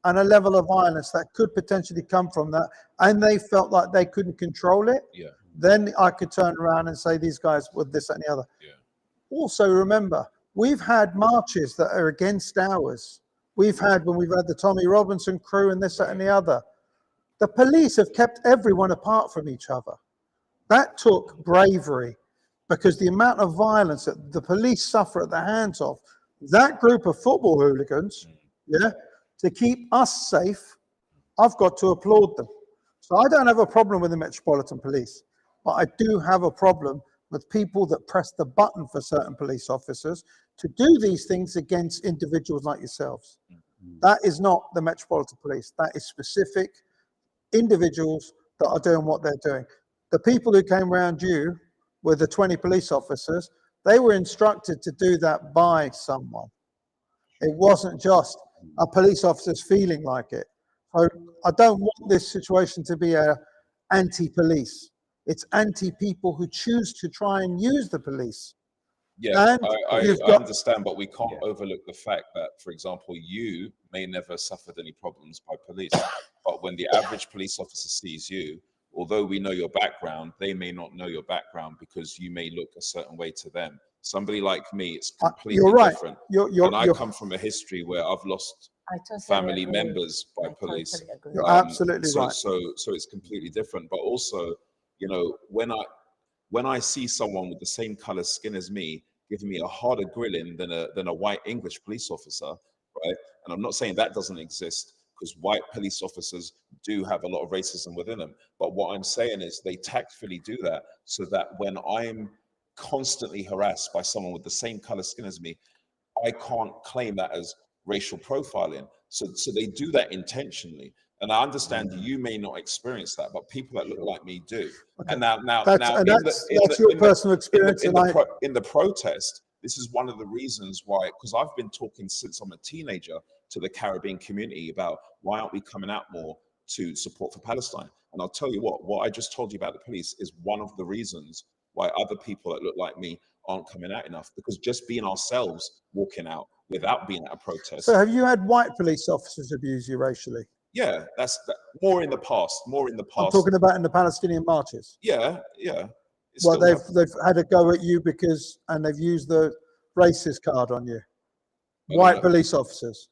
and a level of violence that could potentially come from that, and they felt like they couldn't control it, then I could turn around and say these guys were this and the other. Also remember, we've had marches that are against ours. We've had, when we've had the Tommy Robinson crew and this, that, and the other. The police have kept everyone apart from each other. That took bravery, because the amount of violence that the police suffer at the hands of that group of football hooligans, to keep us safe, I've got to applaud them. So I don't have a problem with the Metropolitan Police, but I do have a problem with people that press the button for certain police officers to do these things against individuals like yourselves. That is not the Metropolitan Police. That is specific individuals that are doing what they're doing. The people who came around you were the 20 police officers. They were instructed to do that by someone. It wasn't just a police officer's feeling like it. So I don't want this situation to be a anti-police. It's anti-people who choose to try and use the police. Yeah, And I you've got, understand, but we can't overlook the fact that, for example, you may never suffered any problems by police, but when the average police officer sees you, although we know your background, they may not know your background because you may look a certain way to them. Somebody like me, it's completely you're right. different. And I come from a history where I've lost family members by police. You're absolutely right. So it's completely different. But also, you know, when I see someone with the same color skin as me giving me a harder grilling than a white English police officer, right? And I'm not saying that doesn't exist, because white police officers do have a lot of racism within them. But what I'm saying is they tactfully do that so that when I'm constantly harassed by someone with the same color skin as me, I can't claim that as racial profiling. So they do that intentionally. And I understand you may not experience that, but people that look like me do. Okay. And that's your personal experience. In the protest, this is one of the reasons why, because I've been talking since I'm a teenager to the Caribbean community about why aren't we coming out more to support for Palestine? And I'll tell you what I just told you about the police is one of the reasons why other people that look like me aren't coming out enough, because just being ourselves, walking out without being at a protest. So have you had white police officers abuse you racially? Yeah, that's more in the past. I'm talking about in the Palestinian marches. Yeah. Well, they've had a go at you and they've used the racist card on you. White police officers.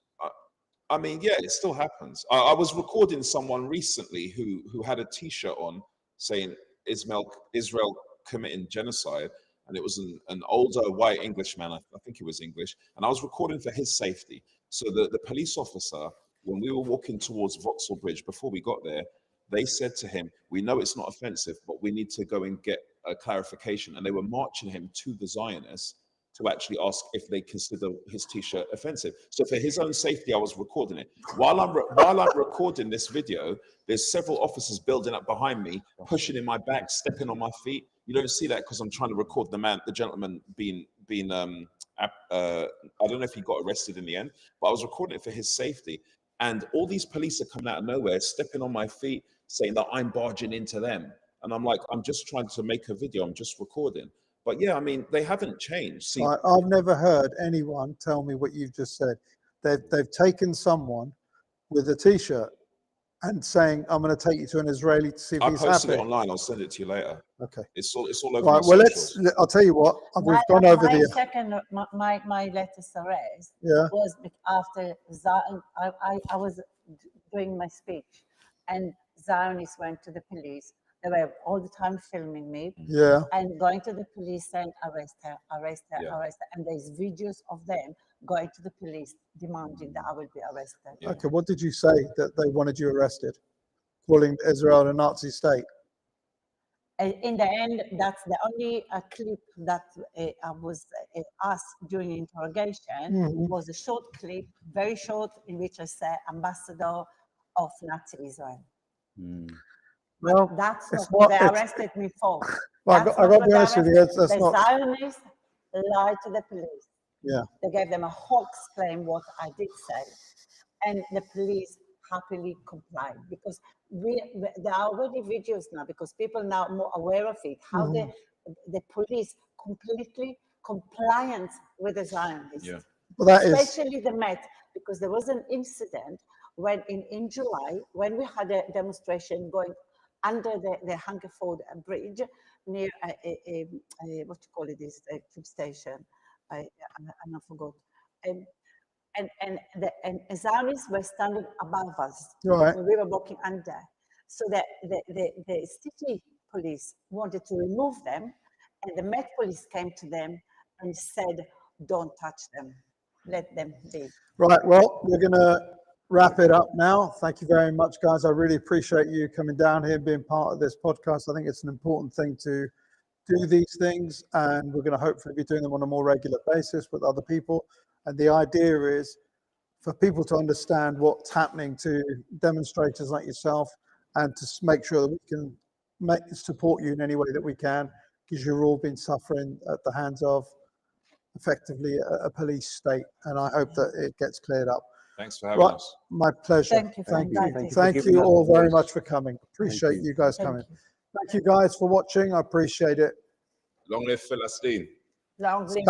I mean, yeah, it still happens. I was recording someone recently who had a T-shirt on saying Israel committing genocide, and it was an older white Englishman. I think he was English, and I was recording for his safety. So the police officer, when we were walking towards Vauxhall Bridge, before we got there, they said to him, "We know it's not offensive, but we need to go and get a clarification." And they were marching him to the Zionists to actually ask if they consider his T-shirt offensive. So for his own safety, I was recording it. While I'm recording this video, there's several officers building up behind me, pushing in my back, stepping on my feet. You don't see that because I'm trying to record the gentleman being I don't know if he got arrested in the end, but I was recording it for his safety. And all these police are coming out of nowhere, stepping on my feet, saying that I'm barging into them. And I'm like, I'm just trying to make a video. I'm just recording. But yeah, I mean, they haven't changed. See, I've never heard anyone tell me what you've just said. They've taken someone with a T-shirt and saying, "I'm going to take you to an Israeli to see if he's happy." I posted it online. I'll send it to you later. Okay. It's all over. Right. Well, I'll tell you what. We've gone over My latest arrest was after Zion. I was doing my speech, and Zionists went to the police. They were all the time filming me. Yeah. And going to the police saying, "Arrest her, arrest her, arrest her." And there's videos of them going to the police demanding that I will be arrested. Yeah. Okay. What did you say that they wanted you arrested? Calling Israel a Nazi state? In the end, that's the only clip that I was asked during interrogation. It was a short clip, very short, in which I said ambassador of Nazi Israel. Well, that's what they arrested me for. Well, I got to be honest with you. That's the Zionists lied to the police. Yeah. They gave them a hoax claim what I did say, and the police happily complied, because there are already videos now, because people now are more aware of it, how the police completely compliant with the Zionists. Yeah. Well, especially the Met, because there was an incident when in July, when we had a demonstration going under the Hungerford Bridge near what you call it, this tube station. I forgot. And Zionists were standing above us. Right. We were walking under. So the city police wanted to remove them, and the Met police came to them and said, "Don't touch them. Let them be." Right. Well, we're going to wrap it up now. Thank you very much, guys. I really appreciate you coming down here and being part of this podcast. I think it's an important thing to do these things, and we're going to hopefully be doing them on a more regular basis with other people. And the idea is for people to understand what's happening to demonstrators like yourself, and to make sure that we can support you in any way that we can, because you've all been suffering at the hands of effectively a police state, and I hope that it gets cleared up. Thanks for having Right, us. my pleasure. Thank you for inviting. Thank giving you us all the very voice. much for coming. Appreciate you guys Thank coming. you. Thank you guys for watching. I appreciate it. Long live Palestine. Long live